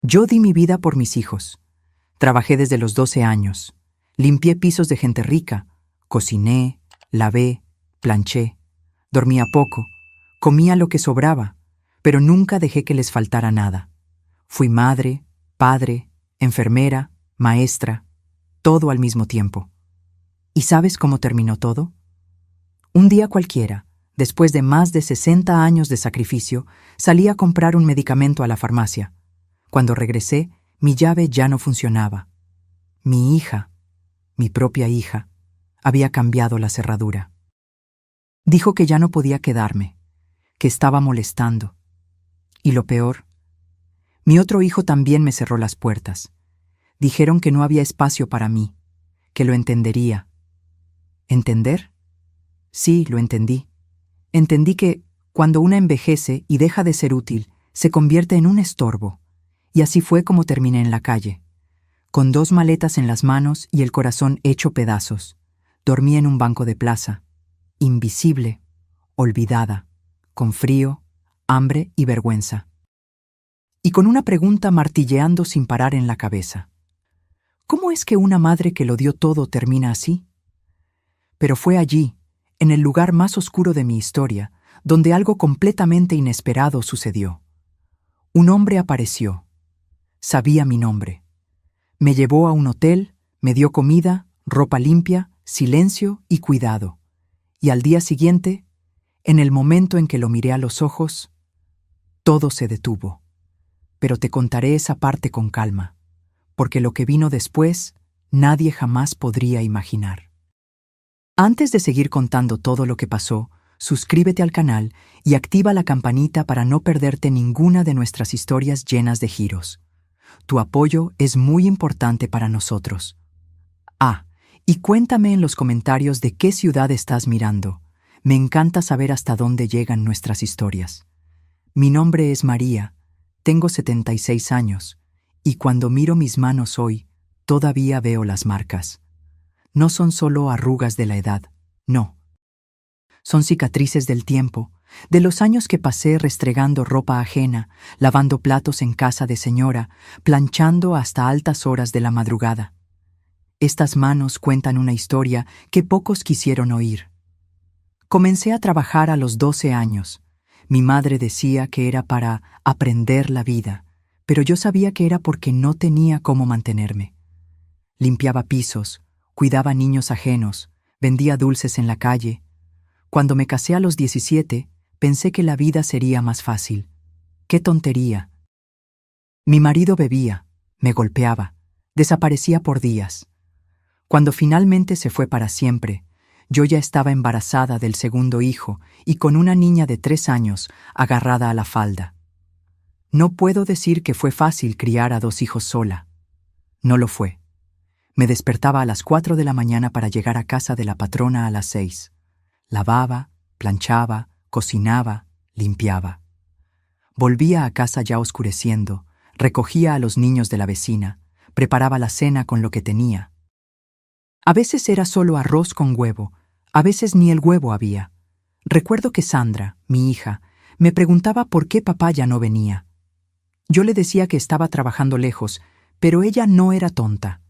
Yo di mi vida por mis hijos. Trabajé desde los 12 años. Limpié pisos de gente rica. Cociné, lavé, planché. Dormía poco. Comía lo que sobraba, pero nunca dejé que les faltara nada. Fui madre, padre, enfermera, maestra, todo al mismo tiempo. ¿Y sabes cómo terminó todo? Un día cualquiera, después de más de 60 años de sacrificio, salí a comprar un medicamento a la farmacia. Cuando regresé, mi llave ya no funcionaba. Mi hija, mi propia hija, había cambiado la cerradura. Dijo que ya no podía quedarme, que estaba molestando. Y lo peor, mi otro hijo también me cerró las puertas. Dijeron que no había espacio para mí, que lo entendería. ¿Entender? Sí, lo entendí. Entendí que, cuando una envejece y deja de ser útil, se convierte en un estorbo. Y así fue como terminé en la calle. Con 2 maletas en las manos y el corazón hecho pedazos. Dormí en un banco de plaza. Invisible, olvidada, con frío, hambre y vergüenza. Y con una pregunta martilleando sin parar en la cabeza. ¿Cómo es que una madre que lo dio todo termina así? Pero fue allí, en el lugar más oscuro de mi historia, donde algo completamente inesperado sucedió. Un hombre apareció. Sabía mi nombre. Me llevó a un hotel, me dio comida, ropa limpia, silencio y cuidado. Y al día siguiente, en el momento en que lo miré a los ojos, todo se detuvo. Pero te contaré esa parte con calma, porque lo que vino después, nadie jamás podría imaginar. Antes de seguir contando todo lo que pasó, suscríbete al canal y activa la campanita para no perderte ninguna de nuestras historias llenas de giros. Tu apoyo es muy importante para nosotros. Y cuéntame en los comentarios de qué ciudad estás mirando. Me encanta saber hasta dónde llegan nuestras historias. Mi nombre es María, tengo 76 años, y cuando miro mis manos hoy, todavía veo las marcas. No son solo arrugas de la edad, no. Son cicatrices del tiempo, de los años que pasé restregando ropa ajena, lavando platos en casa de señora, planchando hasta altas horas de la madrugada. Estas manos cuentan una historia que pocos quisieron oír. Comencé a trabajar a los 12 años. Mi madre decía que era para aprender la vida, pero yo sabía que era porque no tenía cómo mantenerme. Limpiaba pisos, cuidaba niños ajenos, vendía dulces en la calle. Cuando me casé a los 17, pensé que la vida sería más fácil. ¡Qué tontería! Mi marido bebía, me golpeaba, desaparecía por días. Cuando finalmente se fue para siempre, yo ya estaba embarazada del segundo hijo y con una niña de 3 años agarrada a la falda. No puedo decir que fue fácil criar a 2 hijos sola. No lo fue. Me despertaba a las 4 de la mañana para llegar a casa de la patrona a las 6. Lavaba, planchaba, cocinaba, limpiaba. Volvía a casa ya oscureciendo, recogía a los niños de la vecina, preparaba la cena con lo que tenía. A veces era solo arroz con huevo, a veces ni el huevo había. Recuerdo que Sandra, mi hija, me preguntaba por qué papá ya no venía. Yo le decía que estaba trabajando lejos, pero ella no era tonta.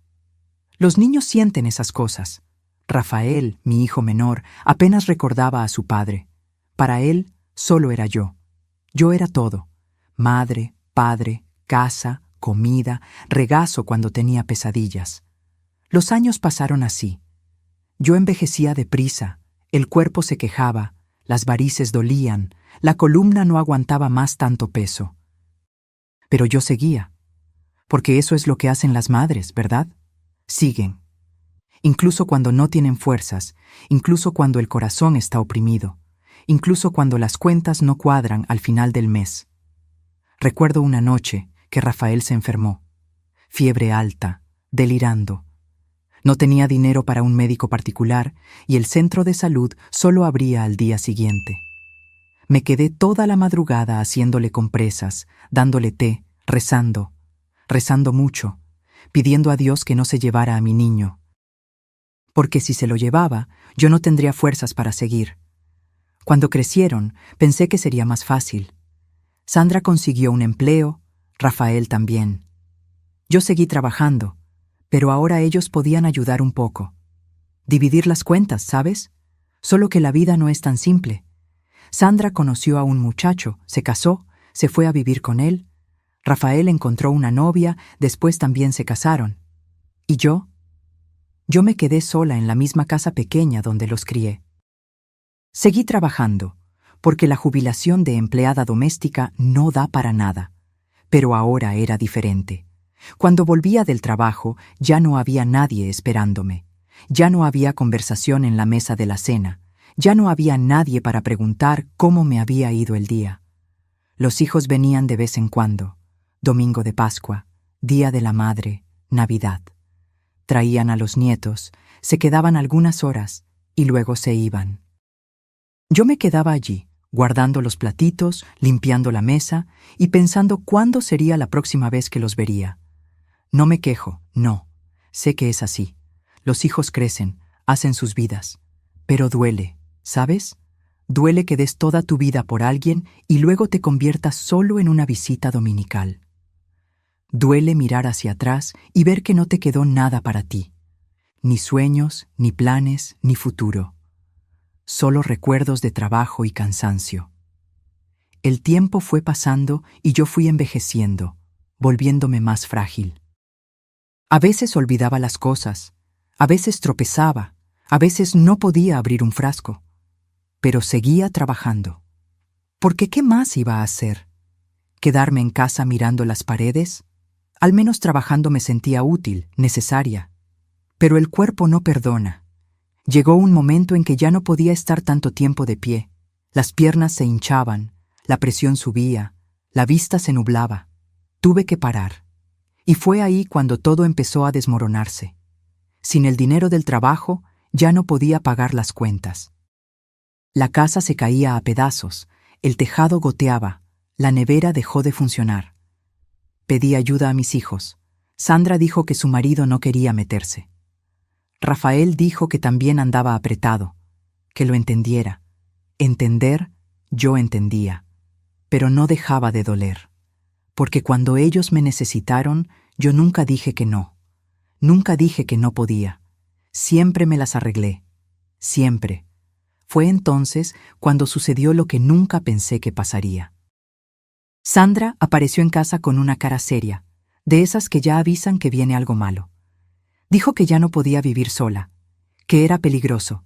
Los niños sienten esas cosas. Rafael, mi hijo menor, apenas recordaba a su padre. Para él, solo era yo. Yo era todo. Madre, padre, casa, comida, regazo cuando tenía pesadillas. Los años pasaron así. Yo envejecía deprisa, el cuerpo se quejaba, las varices dolían, la columna no aguantaba más tanto peso. Pero yo seguía, porque eso es lo que hacen las madres, ¿verdad? Siguen. Incluso cuando no tienen fuerzas, incluso cuando el corazón está oprimido, incluso cuando las cuentas no cuadran al final del mes. Recuerdo una noche que Rafael se enfermó. Fiebre alta, delirando. No tenía dinero para un médico particular y el centro de salud solo abría al día siguiente. Me quedé toda la madrugada haciéndole compresas, dándole té, rezando mucho, pidiendo a Dios que no se llevara a mi niño. Porque si se lo llevaba, yo no tendría fuerzas para seguir. Cuando crecieron, pensé que sería más fácil. Sandra consiguió un empleo, Rafael también. Yo seguí trabajando, pero ahora ellos podían ayudar un poco. Dividir las cuentas, ¿sabes? Solo que la vida no es tan simple. Sandra conoció a un muchacho, se casó, se fue a vivir con él. Rafael encontró una novia, después también se casaron. ¿Y yo? Yo me quedé sola en la misma casa pequeña donde los crié. Seguí trabajando, porque la jubilación de empleada doméstica no da para nada. Pero ahora era diferente. Cuando volvía del trabajo, ya no había nadie esperándome. Ya no había conversación en la mesa de la cena. Ya no había nadie para preguntar cómo me había ido el día. Los hijos venían de vez en cuando. Domingo de Pascua, Día de la Madre, Navidad. Traían a los nietos, se quedaban algunas horas y luego se iban. Yo me quedaba allí, guardando los platitos, limpiando la mesa y pensando cuándo sería la próxima vez que los vería. No me quejo, no. Sé que es así. Los hijos crecen, hacen sus vidas. Pero duele, ¿sabes? Duele que des toda tu vida por alguien y luego te conviertas solo en una visita dominical. Duele mirar hacia atrás y ver que no te quedó nada para ti. Ni sueños, ni planes, ni futuro. Solo recuerdos de trabajo y cansancio. El tiempo fue pasando y yo fui envejeciendo, volviéndome más frágil. A veces olvidaba las cosas, a veces tropezaba, a veces no podía abrir un frasco, pero seguía trabajando. Porque ¿qué más iba a hacer? ¿Quedarme en casa mirando las paredes? Al menos trabajando me sentía útil, necesaria. Pero el cuerpo no perdona. Llegó un momento en que ya no podía estar tanto tiempo de pie. Las piernas se hinchaban, la presión subía, la vista se nublaba. Tuve que parar. Y fue ahí cuando todo empezó a desmoronarse. Sin el dinero del trabajo, ya no podía pagar las cuentas. La casa se caía a pedazos, el tejado goteaba, la nevera dejó de funcionar. Pedí ayuda a mis hijos. Sandra dijo que su marido no quería meterse. Rafael dijo que también andaba apretado, que lo entendiera. Entender, yo entendía, pero no dejaba de doler. Porque cuando ellos me necesitaron, yo nunca dije que no. Nunca dije que no podía. Siempre me las arreglé. Siempre. Fue entonces cuando sucedió lo que nunca pensé que pasaría. Sandra apareció en casa con una cara seria, de esas que ya avisan que viene algo malo. Dijo que ya no podía vivir sola, que era peligroso,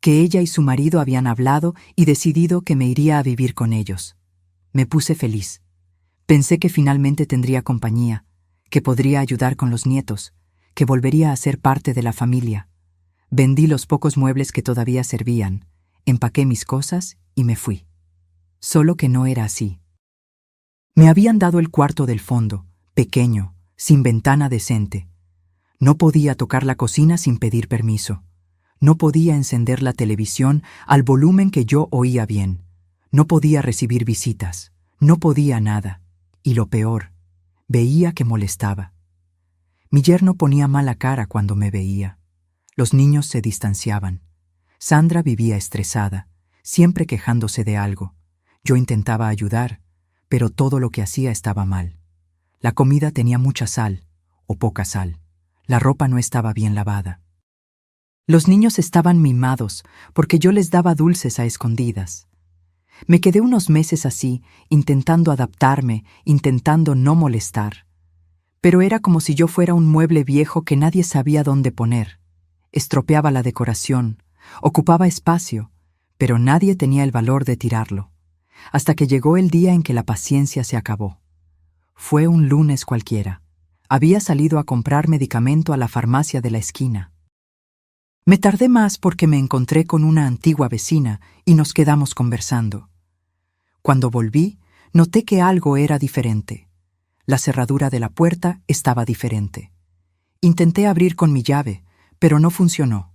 que ella y su marido habían hablado y decidido que me iría a vivir con ellos. Me puse feliz. Pensé que finalmente tendría compañía, que podría ayudar con los nietos, que volvería a ser parte de la familia. Vendí los pocos muebles que todavía servían, empaqué mis cosas y me fui. Solo que no era así. Me habían dado el cuarto del fondo, pequeño, sin ventana decente. No podía tocar la cocina sin pedir permiso. No podía encender la televisión al volumen que yo oía bien. No podía recibir visitas. No podía nada. Y lo peor, veía que molestaba. Mi yerno ponía mala cara cuando me veía. Los niños se distanciaban. Sandra vivía estresada, siempre quejándose de algo. Yo intentaba ayudar, pero todo lo que hacía estaba mal. La comida tenía mucha sal, o poca sal. La ropa no estaba bien lavada. Los niños estaban mimados porque yo les daba dulces a escondidas. Me quedé unos meses así, intentando adaptarme, intentando no molestar. Pero era como si yo fuera un mueble viejo que nadie sabía dónde poner. Estropeaba la decoración, ocupaba espacio, pero nadie tenía el valor de tirarlo. Hasta que llegó el día en que la paciencia se acabó. Fue un lunes cualquiera. Había salido a comprar medicamento a la farmacia de la esquina. Me tardé más porque me encontré con una antigua vecina y nos quedamos conversando. Cuando volví, noté que algo era diferente. La cerradura de la puerta estaba diferente. Intenté abrir con mi llave, pero no funcionó.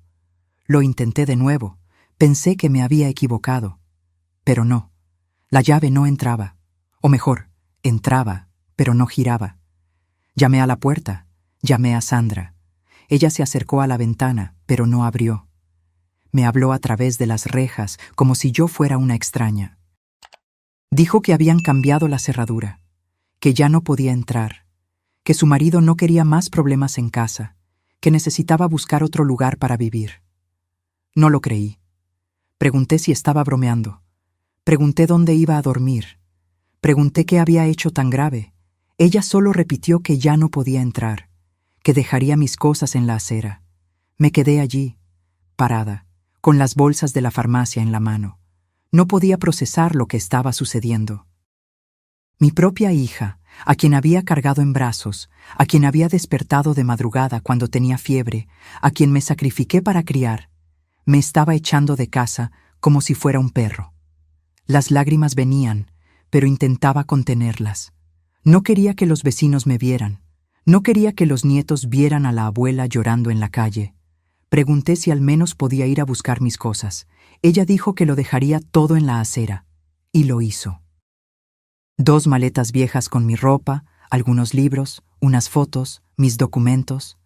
Lo intenté de nuevo. Pensé que me había equivocado. Pero no. La llave no entraba. O mejor, entraba, pero no giraba. Llamé a la puerta. Llamé a Sandra. Ella se acercó a la ventana, pero no abrió. Me habló a través de las rejas, como si yo fuera una extraña. Dijo que habían cambiado la cerradura, que ya no podía entrar, que su marido no quería más problemas en casa, que necesitaba buscar otro lugar para vivir. No lo creí. Pregunté si estaba bromeando. Pregunté dónde iba a dormir. Pregunté qué había hecho tan grave. Ella solo repitió que ya no podía entrar, que dejaría mis cosas en la acera. Me quedé allí, parada, con las bolsas de la farmacia en la mano. No podía procesar lo que estaba sucediendo. Mi propia hija, a quien había cargado en brazos, a quien había despertado de madrugada cuando tenía fiebre, a quien me sacrifiqué para criar, me estaba echando de casa como si fuera un perro. Las lágrimas venían, pero intentaba contenerlas. No quería que los vecinos me vieran. No quería que los nietos vieran a la abuela llorando en la calle. Pregunté si al menos podía ir a buscar mis cosas. Ella dijo que lo dejaría todo en la acera, y lo hizo. 2 maletas viejas con mi ropa, algunos libros, unas fotos, mis documentos,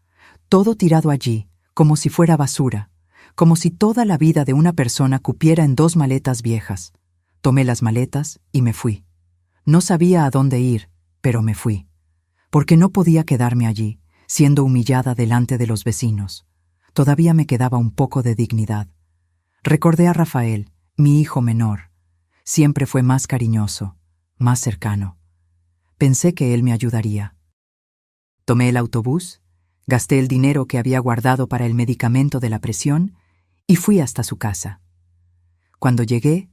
todo tirado allí, como si fuera basura, como si toda la vida de una persona cupiera en 2 maletas viejas. Tomé las maletas y me fui. No sabía a dónde ir, pero me fui, porque no podía quedarme allí, siendo humillada delante de los vecinos. Todavía me quedaba un poco de dignidad. Recordé a Rafael, mi hijo menor. Siempre fue más cariñoso, más cercano. Pensé que él me ayudaría. Tomé el autobús, gasté el dinero que había guardado para el medicamento de la presión y fui hasta su casa. Cuando llegué,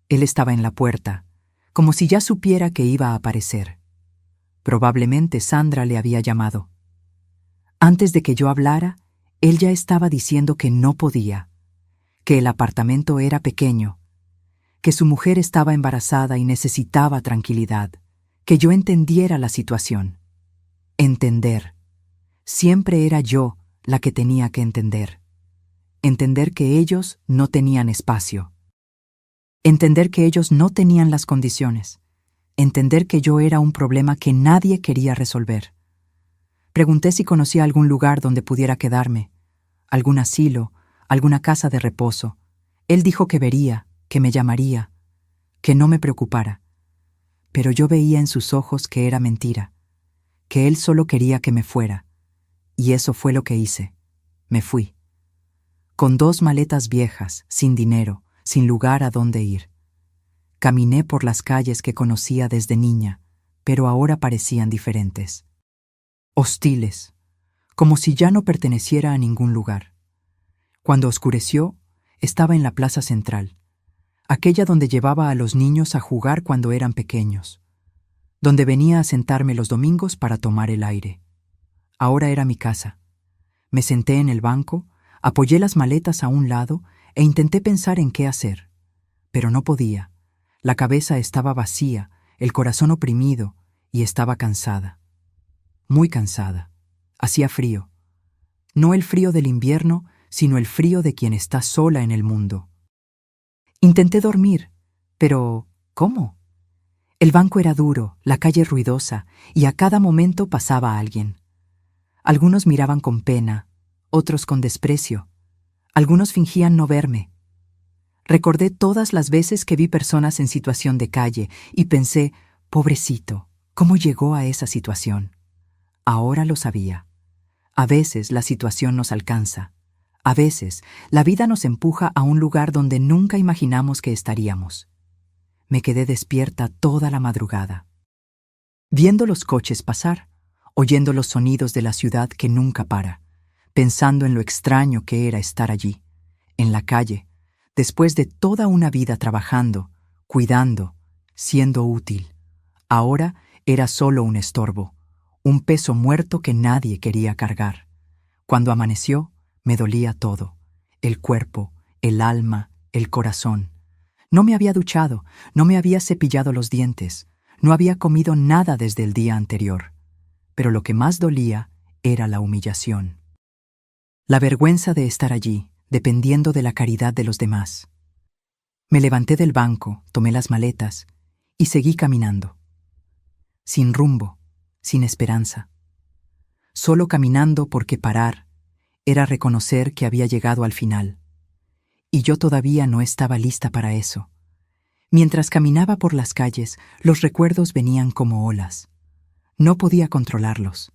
él estaba en la puerta, como si ya supiera que iba a aparecer. Probablemente Sandra le había llamado. Antes de que yo hablara, él ya estaba diciendo que no podía, que el apartamento era pequeño, que su mujer estaba embarazada y necesitaba tranquilidad, que yo entendiera la situación. Entender. Siempre era yo la que tenía que entender. Entender que ellos no tenían espacio. Entender que ellos no tenían las condiciones. Entender que yo era un problema que nadie quería resolver. Pregunté si conocía algún lugar donde pudiera quedarme, algún asilo, alguna casa de reposo. Él dijo que vería, que me llamaría, que no me preocupara. Pero yo veía en sus ojos que era mentira, que él solo quería que me fuera. Y eso fue lo que hice. Me fui. Con 2 maletas viejas, sin dinero, sin lugar a dónde ir. Caminé por las calles que conocía desde niña, pero ahora parecían diferentes. Hostiles, como si ya no perteneciera a ningún lugar. Cuando oscureció, estaba en la plaza central, aquella donde llevaba a los niños a jugar cuando eran pequeños, donde venía a sentarme los domingos para tomar el aire. Ahora era mi casa. Me senté en el banco, apoyé las maletas a un lado e intenté pensar en qué hacer, pero no podía. La cabeza estaba vacía, el corazón oprimido y estaba cansada. Muy cansada. Hacía frío. No el frío del invierno, sino el frío de quien está sola en el mundo. Intenté dormir, pero ¿cómo? El banco era duro, la calle ruidosa, y a cada momento pasaba alguien. Algunos miraban con pena, otros con desprecio. Algunos fingían no verme. Recordé todas las veces que vi personas en situación de calle y pensé, pobrecito, ¿cómo llegó a esa situación? Ahora lo sabía. A veces la situación nos alcanza. A veces la vida nos empuja a un lugar donde nunca imaginamos que estaríamos. Me quedé despierta toda la madrugada, viendo los coches pasar, oyendo los sonidos de la ciudad que nunca para, pensando en lo extraño que era estar allí, en la calle, después de toda una vida trabajando, cuidando, siendo útil. Ahora era solo un estorbo, un peso muerto que nadie quería cargar. Cuando amaneció, me dolía todo, el cuerpo, el alma, el corazón. No me había duchado, no me había cepillado los dientes, no había comido nada desde el día anterior. Pero lo que más dolía era la humillación. La vergüenza de estar allí, dependiendo de la caridad de los demás. Me levanté del banco, tomé las maletas y seguí caminando. Sin rumbo, sin esperanza. Solo caminando porque parar era reconocer que había llegado al final. Y yo todavía no estaba lista para eso. Mientras caminaba por las calles, los recuerdos venían como olas. No podía controlarlos.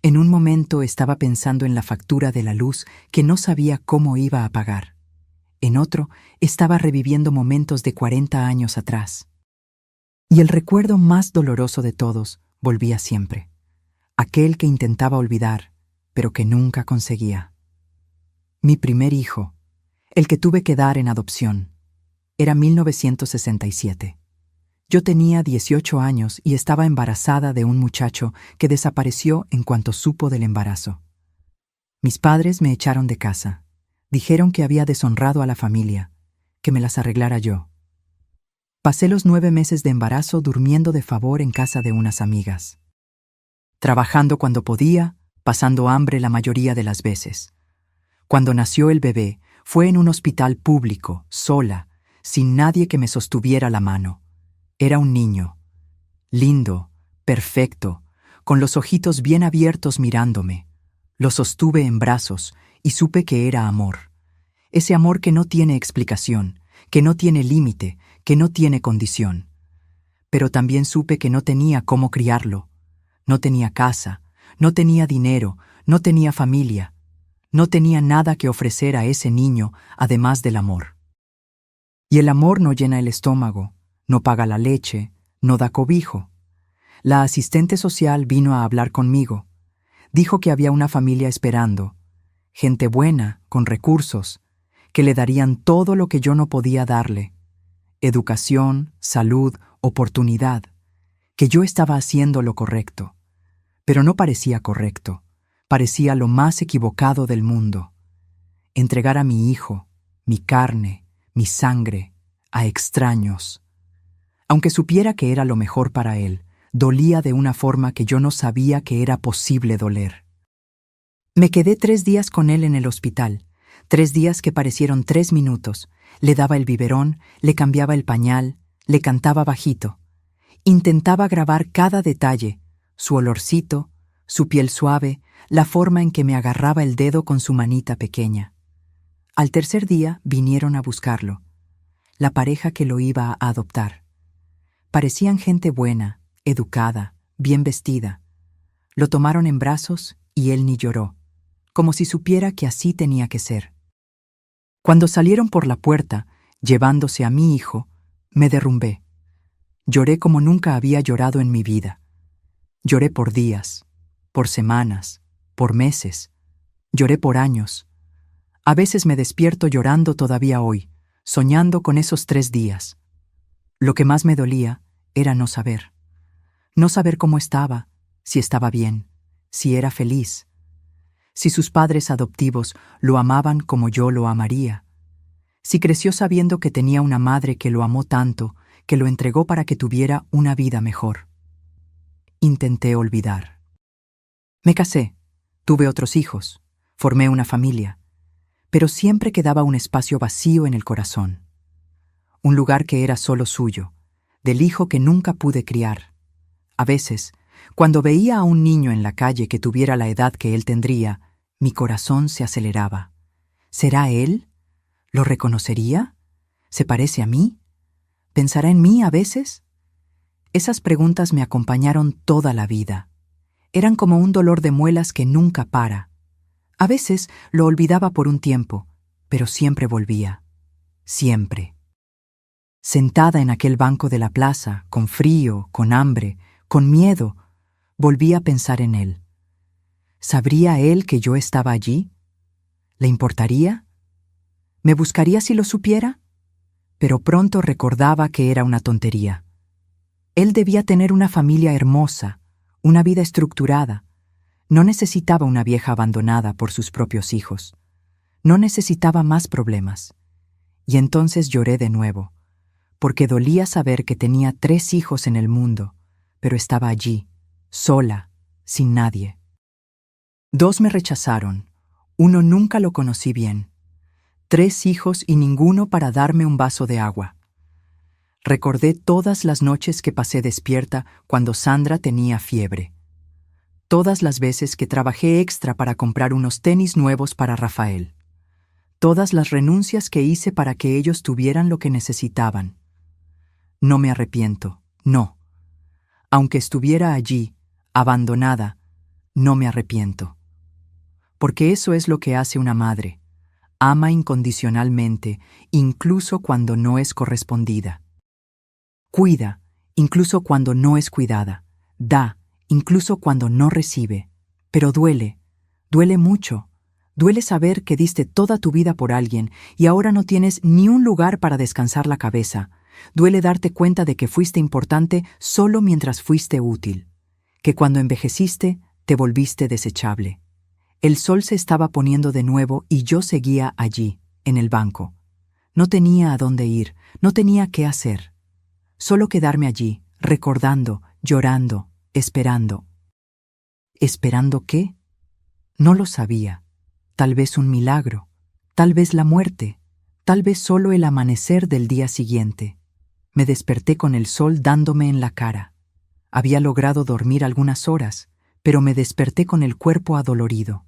En un momento estaba pensando en la factura de la luz que no sabía cómo iba a pagar. En otro, estaba reviviendo momentos de 40 años atrás. Y el recuerdo más doloroso de todos volvía siempre. Aquel que intentaba olvidar, pero que nunca conseguía. Mi primer hijo, el que tuve que dar en adopción, era 1967. Yo tenía 18 años y estaba embarazada de un muchacho que desapareció en cuanto supo del embarazo. Mis padres me echaron de casa. Dijeron que había deshonrado a la familia, que me las arreglara yo. Pasé los 9 meses de embarazo durmiendo de favor en casa de unas amigas. Trabajando cuando podía, pasando hambre la mayoría de las veces. Cuando nació el bebé, fue en un hospital público, sola, sin nadie que me sostuviera la mano. Era un niño, lindo, perfecto, con los ojitos bien abiertos mirándome. Lo sostuve en brazos y supe que era amor. Ese amor que no tiene explicación, que no tiene límite, que no tiene condición. Pero también supe que no tenía cómo criarlo. No tenía casa, no tenía dinero, no tenía familia. No tenía nada que ofrecer a ese niño además del amor. Y el amor no llena el estómago, no paga la leche, no da cobijo. La asistente social vino a hablar conmigo. Dijo que había una familia esperando, gente buena, con recursos, que le darían todo lo que yo no podía darle. Educación, salud, oportunidad. Que yo estaba haciendo lo correcto. Pero no parecía correcto. Parecía lo más equivocado del mundo. Entregar a mi hijo, mi carne, mi sangre, a extraños. Aunque supiera que era lo mejor para él, dolía de una forma que yo no sabía que era posible doler. Me quedé 3 días con él en el hospital, 3 días que parecieron 3 minutos. Le daba el biberón, le cambiaba el pañal, le cantaba bajito. Intentaba grabar cada detalle, su olorcito, su piel suave, la forma en que me agarraba el dedo con su manita pequeña. Al tercer día vinieron a buscarlo, la pareja que lo iba a adoptar. Parecían gente buena, educada, bien vestida. Lo tomaron en brazos y él ni lloró, como si supiera que así tenía que ser. Cuando salieron por la puerta, llevándose a mi hijo, me derrumbé. Lloré como nunca había llorado en mi vida. Lloré por días, por semanas, por meses. Lloré por años. A veces me despierto llorando todavía hoy, soñando con esos 3 días. Lo que más me dolía era no saber. No saber cómo estaba, si estaba bien, si era feliz. Si sus padres adoptivos lo amaban como yo lo amaría. Si creció sabiendo que tenía una madre que lo amó tanto, que lo entregó para que tuviera una vida mejor. Intenté olvidar. Me casé, tuve otros hijos, formé una familia, pero siempre quedaba un espacio vacío en el corazón. Un lugar que era solo suyo, del hijo que nunca pude criar. A veces, cuando veía a un niño en la calle que tuviera la edad que él tendría, mi corazón se aceleraba. ¿Será él? ¿Lo reconocería? ¿Se parece a mí? ¿Pensará en mí a veces? Esas preguntas me acompañaron toda la vida. Eran como un dolor de muelas que nunca para. A veces lo olvidaba por un tiempo, pero siempre volvía. Siempre. Sentada en aquel banco de la plaza, con frío, con hambre, con miedo, volví a pensar en él. ¿Sabría él que yo estaba allí? ¿Le importaría? ¿Me buscaría si lo supiera? Pero pronto recordaba que era una tontería. Él debía tener una familia hermosa, una vida estructurada. No necesitaba una vieja abandonada por sus propios hijos. No necesitaba más problemas. Y entonces lloré de nuevo, porque dolía saber que tenía 3 hijos en el mundo, pero estaba allí, sola, sin nadie. 2 me rechazaron, 1 nunca lo conocí bien. 3 hijos y ninguno para darme un vaso de agua. Recordé todas las noches que pasé despierta cuando Sandra tenía fiebre. Todas las veces que trabajé extra para comprar unos tenis nuevos para Rafael. Todas las renuncias que hice para que ellos tuvieran lo que necesitaban. No me arrepiento, no. Aunque estuviera allí, abandonada, no me arrepiento. Porque eso es lo que hace una madre. Ama incondicionalmente, incluso cuando no es correspondida. Cuida, incluso cuando no es cuidada. Da, incluso cuando no recibe. Pero duele, duele mucho. Duele saber que diste toda tu vida por alguien y ahora no tienes ni un lugar para descansar la cabeza. Duele darte cuenta de que fuiste importante solo mientras fuiste útil. Que cuando envejeciste, te volviste desechable. El sol se estaba poniendo de nuevo y yo seguía allí, en el banco. No tenía a dónde ir, no tenía qué hacer. Solo quedarme allí, recordando, llorando, esperando. ¿Esperando qué? No lo sabía. Tal vez un milagro, tal vez la muerte, tal vez solo el amanecer del día siguiente. Me desperté con el sol dándome en la cara. Había logrado dormir algunas horas, pero me desperté con el cuerpo adolorido.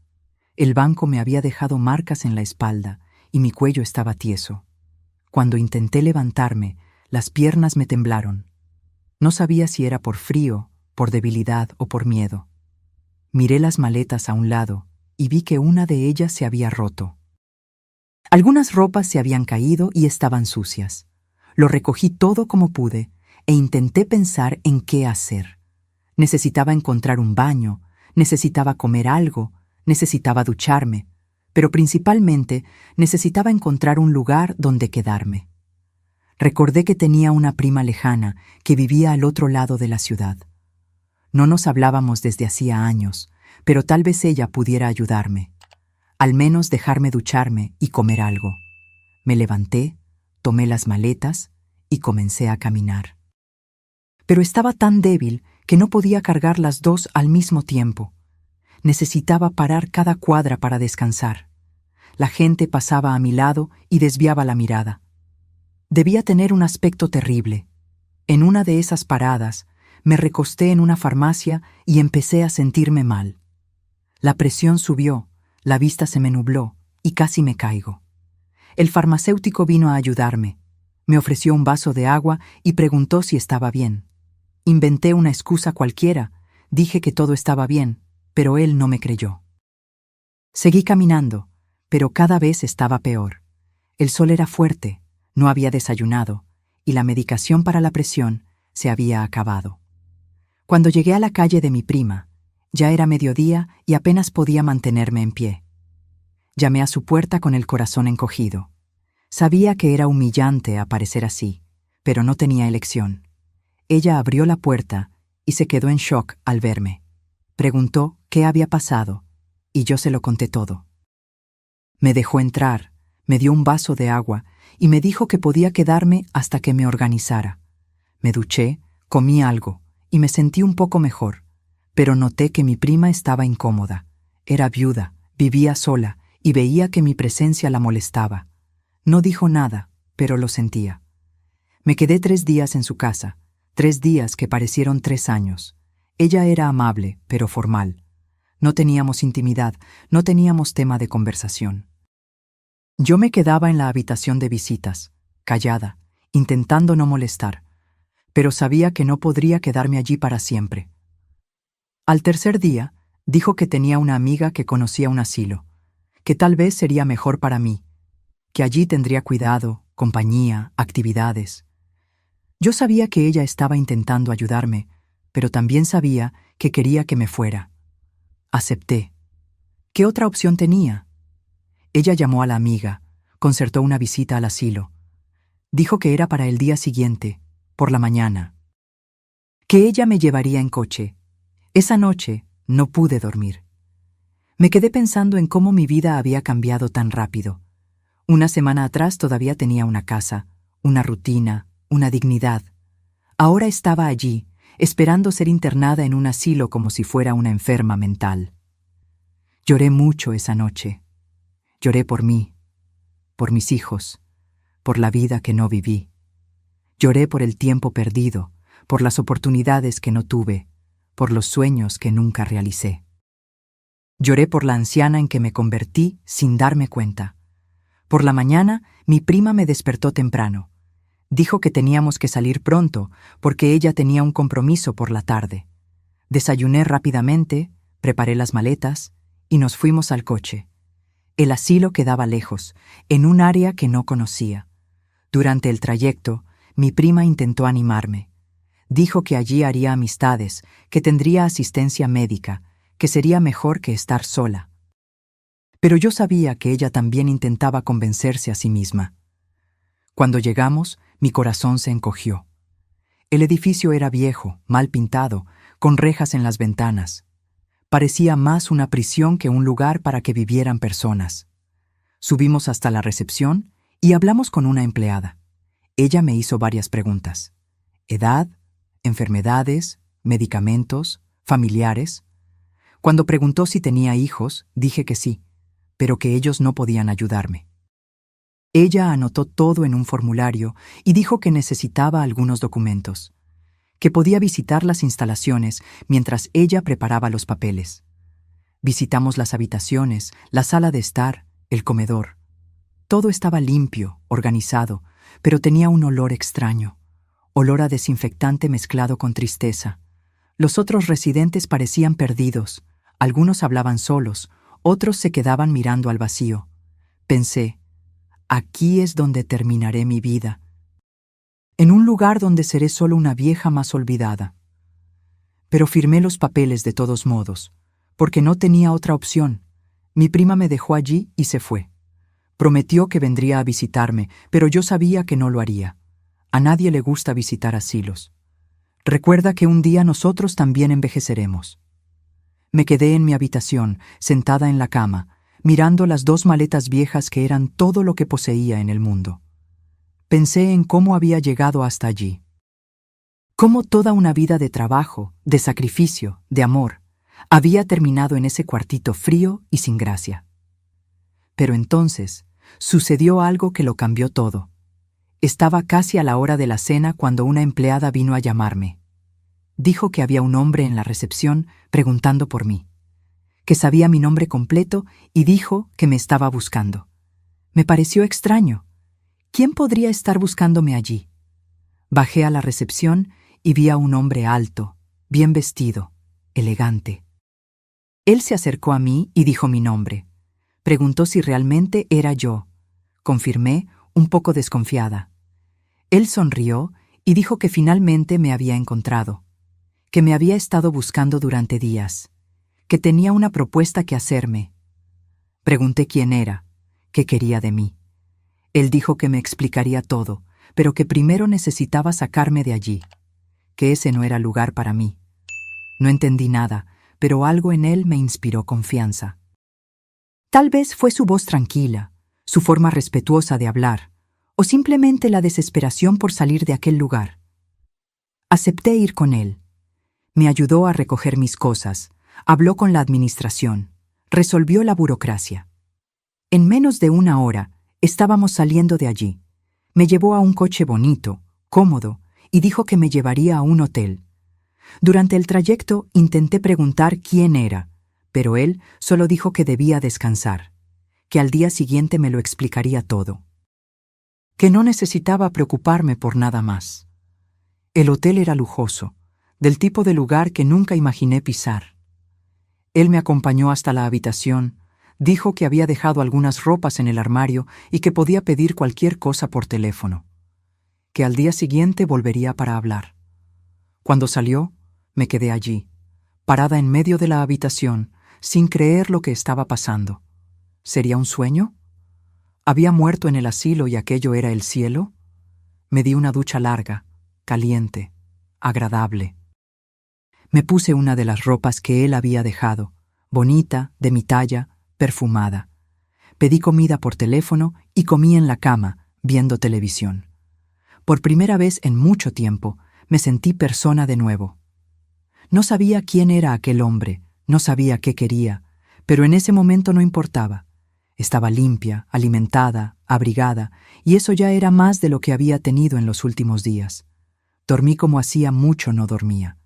El banco me había dejado marcas en la espalda y mi cuello estaba tieso. Cuando intenté levantarme, las piernas me temblaron. No sabía si era por frío, por debilidad o por miedo. Miré las maletas a un lado y vi que una de ellas se había roto. Algunas ropas se habían caído y estaban sucias. Lo recogí todo como pude e intenté pensar en qué hacer. Necesitaba encontrar un baño, necesitaba comer algo, necesitaba ducharme, pero principalmente necesitaba encontrar un lugar donde quedarme. Recordé que tenía una prima lejana que vivía al otro lado de la ciudad. No nos hablábamos desde hacía años, pero tal vez ella pudiera ayudarme. Al menos dejarme ducharme y comer algo. Me levanté, tomé las maletas y comencé a caminar. Pero estaba tan débil que no podía cargar las dos al mismo tiempo. Necesitaba parar cada cuadra para descansar. La gente pasaba a mi lado y desviaba la mirada. Debía tener un aspecto terrible. En una de esas paradas, me recosté en una farmacia y empecé a sentirme mal. La presión subió, la vista se me nubló y casi me caigo. El farmacéutico vino a ayudarme. Me ofreció un vaso de agua y preguntó si estaba bien. Inventé una excusa cualquiera, dije que todo estaba bien, pero él no me creyó. Seguí caminando, pero cada vez estaba peor. El sol era fuerte, no había desayunado, y la medicación para la presión se había acabado. Cuando llegué a la calle de mi prima, ya era mediodía y apenas podía mantenerme en pie. Llamé a su puerta con el corazón encogido. Sabía que era humillante aparecer así, pero no tenía elección. Ella abrió la puerta y se quedó en shock al verme. Preguntó qué había pasado, y yo se lo conté todo. Me dejó entrar, me dio un vaso de agua y me dijo que podía quedarme hasta que me organizara. Me duché, comí algo y me sentí un poco mejor, pero noté que mi prima estaba incómoda. Era viuda, vivía sola y veía que mi presencia la molestaba. No dijo nada, pero lo sentía. Me quedé 3 días en su casa, 3 días que parecieron 3 años. Ella era amable, pero formal. No teníamos intimidad, no teníamos tema de conversación. Yo me quedaba en la habitación de visitas, callada, intentando no molestar, pero sabía que no podría quedarme allí para siempre. Al tercer día, dijo que tenía una amiga que conocía un asilo, que tal vez sería mejor para mí, que allí tendría cuidado, compañía, actividades. Yo sabía que ella estaba intentando ayudarme, pero también sabía que quería que me fuera. Acepté. ¿Qué otra opción tenía? Ella llamó a la amiga, concertó una visita al asilo. Dijo que era para el día siguiente, por la mañana. Que ella me llevaría en coche. Esa noche no pude dormir. Me quedé pensando en cómo mi vida había cambiado tan rápido. Una semana atrás todavía tenía una casa, una rutina, una dignidad. Ahora estaba allí, esperando ser internada en un asilo como si fuera una enferma mental. Lloré mucho esa noche. Lloré por mí, por mis hijos, por la vida que no viví. Lloré por el tiempo perdido, por las oportunidades que no tuve, por los sueños que nunca realicé. Lloré por la anciana en que me convertí sin darme cuenta. Por la mañana, mi prima me despertó temprano. Dijo que teníamos que salir pronto porque ella tenía un compromiso por la tarde. Desayuné rápidamente, preparé las maletas y nos fuimos al coche. El asilo quedaba lejos, en un área que no conocía. Durante el trayecto, mi prima intentó animarme. Dijo que allí haría amistades, que tendría asistencia médica, que sería mejor que estar sola. Pero yo sabía que ella también intentaba convencerse a sí misma. Cuando llegamos, mi corazón se encogió. El edificio era viejo, mal pintado, con rejas en las ventanas. Parecía más una prisión que un lugar para que vivieran personas. Subimos hasta la recepción y hablamos con una empleada. Ella me hizo varias preguntas. Edad, enfermedades, medicamentos, familiares. Cuando preguntó si tenía hijos, dije que sí, pero que ellos no podían ayudarme. Ella anotó todo en un formulario y dijo que necesitaba algunos documentos, que podía visitar las instalaciones mientras ella preparaba los papeles. Visitamos las habitaciones, la sala de estar, el comedor. Todo estaba limpio, organizado, pero tenía un olor extraño, olor a desinfectante mezclado con tristeza. Los otros residentes parecían perdidos, algunos hablaban solos, otros se quedaban mirando al vacío. Pensé, aquí es donde terminaré mi vida, en un lugar donde seré solo una vieja más olvidada. Pero firmé los papeles de todos modos, porque no tenía otra opción. Mi prima me dejó allí y se fue. Prometió que vendría a visitarme, pero yo sabía que no lo haría. A nadie le gusta visitar asilos. Recuerda que un día nosotros también envejeceremos. Me quedé en mi habitación, sentada en la cama, mirando las 2 maletas viejas que eran todo lo que poseía en el mundo. Pensé en cómo había llegado hasta allí. Cómo toda una vida de trabajo, de sacrificio, de amor, había terminado en ese cuartito frío y sin gracia. Pero entonces, sucedió algo que lo cambió todo. Estaba casi a la hora de la cena cuando una empleada vino a llamarme. Dijo que había un hombre en la recepción preguntando por mí, que sabía mi nombre completo y dijo que me estaba buscando. Me pareció extraño. ¿Quién podría estar buscándome allí? Bajé a la recepción y vi a un hombre alto, bien vestido, elegante. Él se acercó a mí y dijo mi nombre. Preguntó si realmente era yo. Confirmé, un poco desconfiada. Él sonrió y dijo que finalmente me había encontrado, que me había estado buscando durante días, que tenía una propuesta que hacerme. Pregunté quién era, qué quería de mí. Él dijo que me explicaría todo, pero que primero necesitaba sacarme de allí, que ese no era lugar para mí. No entendí nada, pero algo en él me inspiró confianza. Tal vez fue su voz tranquila, su forma respetuosa de hablar, o simplemente la desesperación por salir de aquel lugar. Acepté ir con él. Me ayudó a recoger mis cosas, habló con la administración, resolvió la burocracia. En menos de 1 hora, estábamos saliendo de allí. Me llevó a un coche bonito, cómodo, y dijo que me llevaría a un hotel. Durante el trayecto intenté preguntar quién era, pero él solo dijo que debía descansar, que al día siguiente me lo explicaría todo, que no necesitaba preocuparme por nada más. El hotel era lujoso, del tipo de lugar que nunca imaginé pisar. Él me acompañó hasta la habitación, dijo que había dejado algunas ropas en el armario y que podía pedir cualquier cosa por teléfono, que al día siguiente volvería para hablar. Cuando salió, me quedé allí, parada en medio de la habitación, sin creer lo que estaba pasando. ¿Sería un sueño? ¿Había muerto en el asilo y aquello era el cielo? Me di una ducha larga, caliente, agradable. Me puse una de las ropas que él había dejado, bonita, de mi talla, perfumada. Pedí comida por teléfono y comí en la cama, viendo televisión. Por primera vez en mucho tiempo, me sentí persona de nuevo. No sabía quién era aquel hombre, no sabía qué quería, pero en ese momento no importaba. Estaba limpia, alimentada, abrigada, y eso ya era más de lo que había tenido en los últimos días. Dormí como hacía mucho no dormía,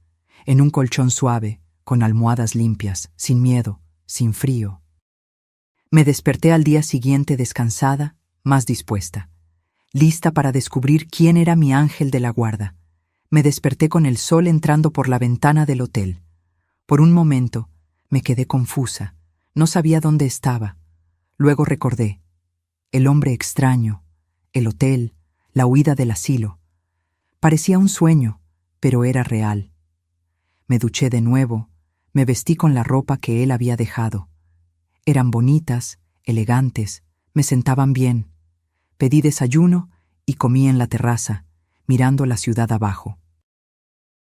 en un colchón suave, con almohadas limpias, sin miedo, sin frío. Me desperté al día siguiente descansada, más dispuesta, lista para descubrir quién era mi ángel de la guarda. Me desperté con el sol entrando por la ventana del hotel. Por un momento, me quedé confusa. No sabía dónde estaba. Luego recordé. El hombre extraño, el hotel, la huida del asilo. Parecía un sueño, pero era real. Me duché de nuevo, me vestí con la ropa que él había dejado. Eran bonitas, elegantes, me sentaban bien. Pedí desayuno y comí en la terraza, mirando la ciudad abajo.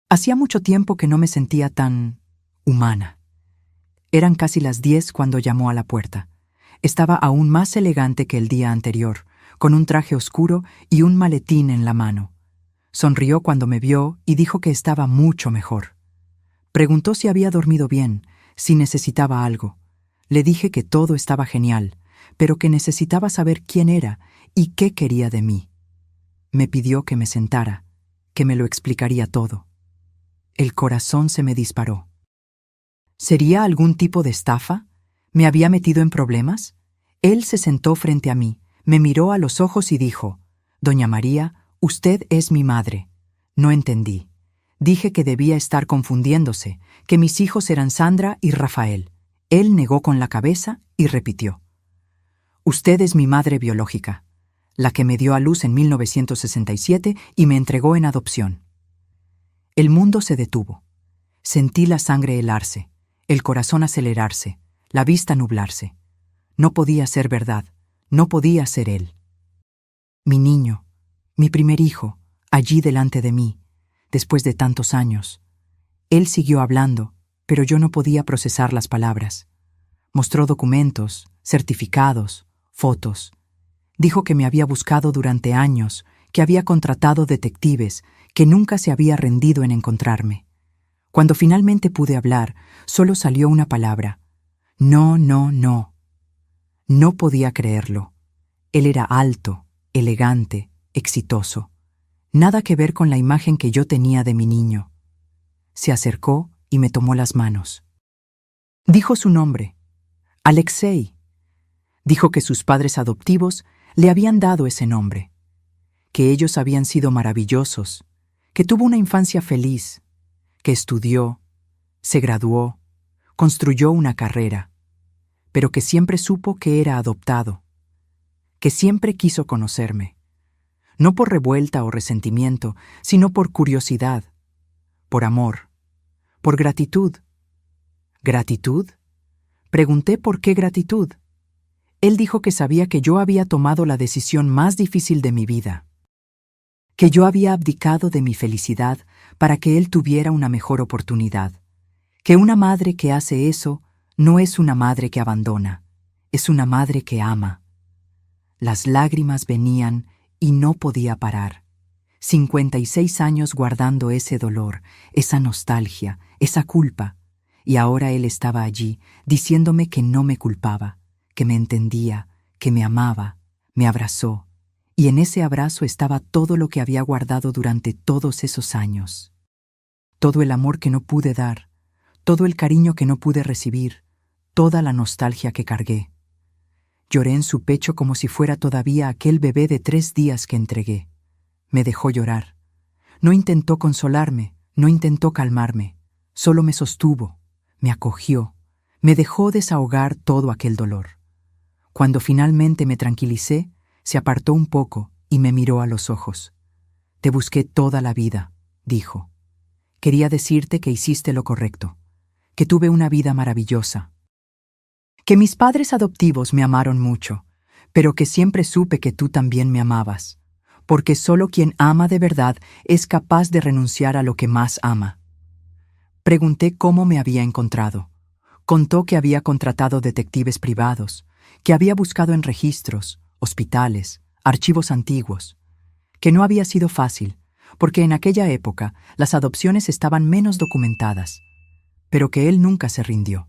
Hacía mucho tiempo que no me sentía tan humana. Eran casi las 10 cuando llamó a la puerta. Estaba aún más elegante que el día anterior, con un traje oscuro y un maletín en la mano. Sonrió cuando me vio y dijo que estaba mucho mejor. Preguntó si había dormido bien, si necesitaba algo. Le dije que todo estaba genial, pero que necesitaba saber quién era y qué quería de mí. Me pidió que me sentara, que me lo explicaría todo. El corazón se me disparó. ¿Sería algún tipo de estafa? ¿Me había metido en problemas? Él se sentó frente a mí, me miró a los ojos y dijo: «Doña María, usted es mi madre». No entendí. Dije que debía estar confundiéndose, que mis hijos eran Sandra y Rafael. Él negó con la cabeza y repitió: «Usted es mi madre biológica, la que me dio a luz en 1967 y me entregó en adopción». El mundo se detuvo. Sentí la sangre helarse, el corazón acelerarse, la vista nublarse. No podía ser verdad, no podía ser él. Mi niño, mi primer hijo, allí delante de mí, después de tantos años. Él siguió hablando, pero yo no podía procesar las palabras. Mostró documentos, certificados, fotos. Dijo que me había buscado durante años, que había contratado detectives, que nunca se había rendido en encontrarme. Cuando finalmente pude hablar, solo salió una palabra: no, no, no. No podía creerlo. Él era alto, elegante, exitoso. Nada que ver con la imagen que yo tenía de mi niño. Se acercó y me tomó las manos. Dijo su nombre: Alexei. Dijo que sus padres adoptivos le habían dado ese nombre, que ellos habían sido maravillosos, que tuvo una infancia feliz, que estudió, se graduó, construyó una carrera, pero que siempre supo que era adoptado, que siempre quiso conocerme, no por revuelta o resentimiento, sino por curiosidad, por amor, por gratitud. ¿Gratitud? Pregunté por qué gratitud. Él dijo que sabía que yo había tomado la decisión más difícil de mi vida, que yo había abdicado de mi felicidad para que él tuviera una mejor oportunidad, que una madre que hace eso no es una madre que abandona, es una madre que ama. Las lágrimas venían y no podía parar. 56 años guardando ese dolor, esa nostalgia, esa culpa, y ahora él estaba allí, diciéndome que no me culpaba, que me entendía, que me amaba, me abrazó, y en ese abrazo estaba todo lo que había guardado durante todos esos años. Todo el amor que no pude dar, todo el cariño que no pude recibir, toda la nostalgia que cargué. Lloré en su pecho como si fuera todavía aquel bebé de 3 días que entregué. Me dejó llorar. No intentó consolarme, no intentó calmarme, solo me sostuvo, me acogió, me dejó desahogar todo aquel dolor. Cuando finalmente me tranquilicé, se apartó un poco y me miró a los ojos. «Te busqué toda la vida», dijo. «Quería decirte que hiciste lo correcto, que tuve una vida maravillosa, que mis padres adoptivos me amaron mucho, pero que siempre supe que tú también me amabas, porque solo quien ama de verdad es capaz de renunciar a lo que más ama». Pregunté cómo me había encontrado. Contó que había contratado detectives privados, que había buscado en registros, hospitales, archivos antiguos, que no había sido fácil, porque en aquella época las adopciones estaban menos documentadas, pero que él nunca se rindió.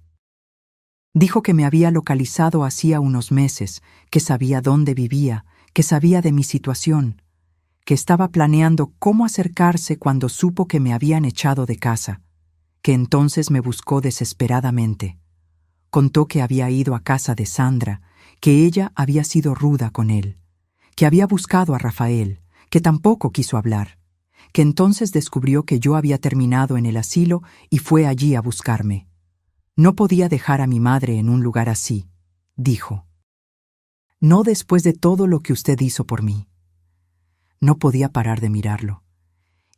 Dijo que me había localizado hacía unos meses, que sabía dónde vivía, que sabía de mi situación, que estaba planeando cómo acercarse cuando supo que me habían echado de casa, que entonces me buscó desesperadamente. Contó que había ido a casa de Sandra, que ella había sido ruda con él, que había buscado a Rafael, que tampoco quiso hablar, que entonces descubrió que yo había terminado en el asilo y fue allí a buscarme. No podía dejar a mi madre en un lugar así, dijo. No después de todo lo que usted hizo por mí. No podía parar de mirarlo.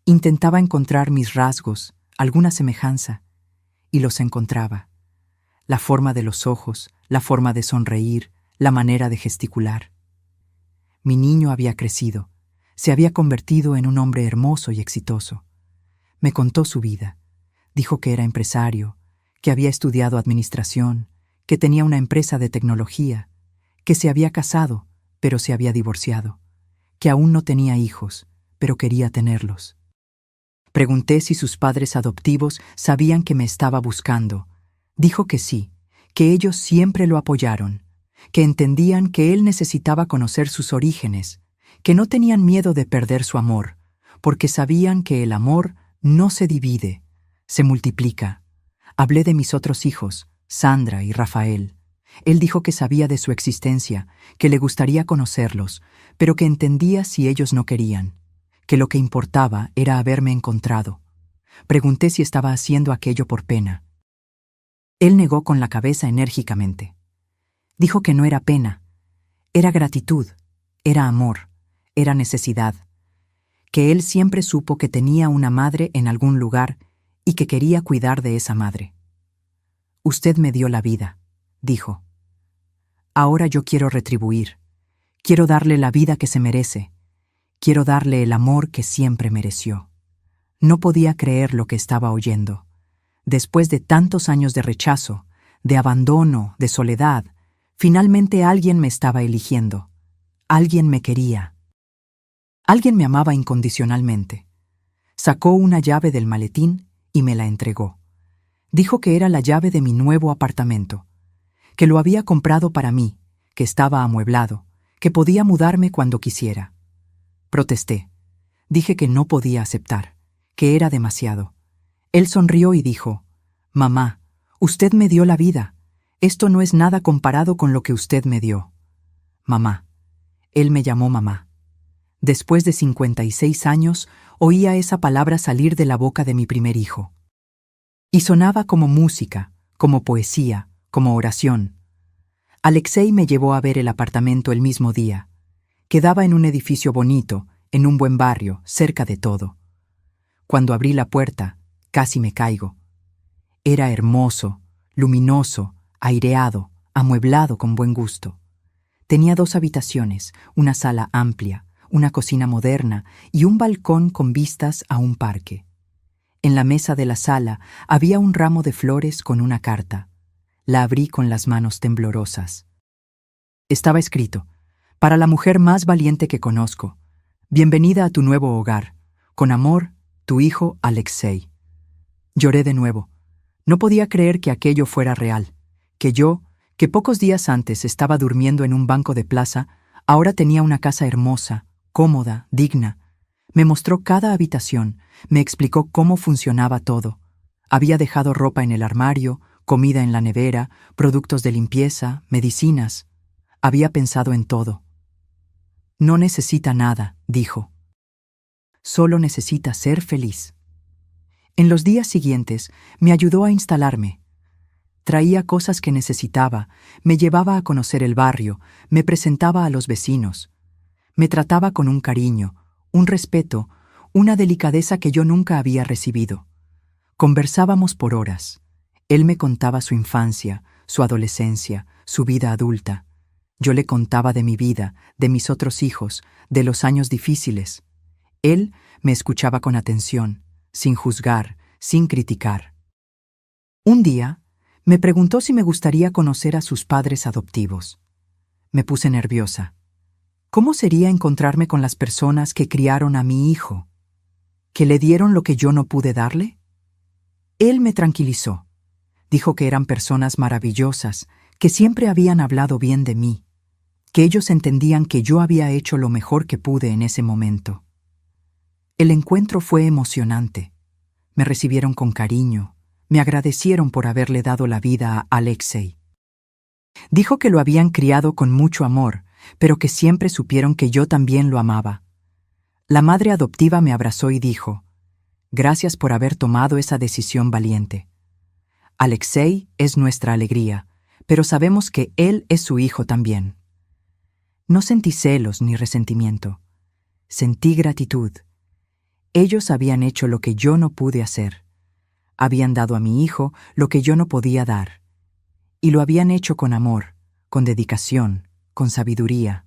Intentaba encontrar mis rasgos, alguna semejanza, y los encontraba. La forma de los ojos, la forma de sonreír, la manera de gesticular. Mi niño había crecido, se había convertido en un hombre hermoso y exitoso. Me contó su vida. Dijo que era empresario, que había estudiado administración, que tenía una empresa de tecnología, que se había casado, pero se había divorciado, que aún no tenía hijos, pero quería tenerlos. Pregunté si sus padres adoptivos sabían que me estaba buscando. Dijo que sí, que ellos siempre lo apoyaron, que entendían que él necesitaba conocer sus orígenes, que no tenían miedo de perder su amor, porque sabían que el amor no se divide, se multiplica. Hablé de mis otros hijos, Sandra y Rafael. Él dijo que sabía de su existencia, que le gustaría conocerlos, pero que entendía si ellos no querían, que lo que importaba era haberme encontrado. Pregunté si estaba haciendo aquello por pena. Él negó con la cabeza enérgicamente. Dijo que no era pena, era gratitud, era amor, era necesidad, que él siempre supo que tenía una madre en algún lugar y que quería cuidar de esa madre. Usted me dio la vida, dijo. Ahora yo quiero retribuir, quiero darle la vida que se merece, quiero darle el amor que siempre mereció. No podía creer lo que estaba oyendo. Después de tantos años de rechazo, de abandono, de soledad, finalmente alguien me estaba eligiendo. Alguien me quería. Alguien me amaba incondicionalmente. Sacó una llave del maletín y me la entregó. Dijo que era la llave de mi nuevo apartamento, que lo había comprado para mí, que estaba amueblado, que podía mudarme cuando quisiera. Protesté. Dije que no podía aceptar, que era demasiado. Él sonrió y dijo: «Mamá, usted me dio la vida. Esto no es nada comparado con lo que usted me dio». Mamá. Él me llamó mamá. Después de 56 años, oía esa palabra salir de la boca de mi primer hijo. Y sonaba como música, como poesía, como oración. Alexei me llevó a ver el apartamento el mismo día. Quedaba en un edificio bonito, en un buen barrio, cerca de todo. Cuando abrí la puerta, casi me caigo. Era hermoso, luminoso, aireado, amueblado con buen gusto. Tenía 2 habitaciones, una sala amplia, una cocina moderna y un balcón con vistas a un parque. En la mesa de la sala había un ramo de flores con una carta. La abrí con las manos temblorosas. Estaba escrito: «Para la mujer más valiente que conozco. Bienvenida a tu nuevo hogar. Con amor, tu hijo Alexei». Lloré de nuevo. No podía creer que aquello fuera real, que yo, que pocos días antes estaba durmiendo en un banco de plaza, ahora tenía una casa hermosa, cómoda, digna. Me mostró cada habitación, me explicó cómo funcionaba todo. Había dejado ropa en el armario, comida en la nevera, productos de limpieza, medicinas. Había pensado en todo. «No necesita nada», dijo. «Solo necesita ser feliz». En los días siguientes me ayudó a instalarme. Traía cosas que necesitaba, me llevaba a conocer el barrio, me presentaba a los vecinos. Me trataba con un cariño, un respeto, una delicadeza que yo nunca había recibido. Conversábamos por horas. Él me contaba su infancia, su adolescencia, su vida adulta. Yo le contaba de mi vida, de mis otros hijos, de los años difíciles. Él me escuchaba con atención, sin juzgar, sin criticar. Un día, me preguntó si me gustaría conocer a sus padres adoptivos. Me puse nerviosa. ¿Cómo sería encontrarme con las personas que criaron a mi hijo? ¿Que le dieron lo que yo no pude darle? Él me tranquilizó. Dijo que eran personas maravillosas, que siempre habían hablado bien de mí, que ellos entendían que yo había hecho lo mejor que pude en ese momento. El encuentro fue emocionante. Me recibieron con cariño, me agradecieron por haberle dado la vida a Alexei. Dijo que lo habían criado con mucho amor, pero que siempre supieron que yo también lo amaba. La madre adoptiva me abrazó y dijo: «Gracias por haber tomado esa decisión valiente». Alexei es nuestra alegría, pero sabemos que él es su hijo también. No sentí celos ni resentimiento. Sentí gratitud. Ellos habían hecho lo que yo no pude hacer. Habían dado a mi hijo lo que yo no podía dar. Y lo habían hecho con amor, con dedicación, con sabiduría.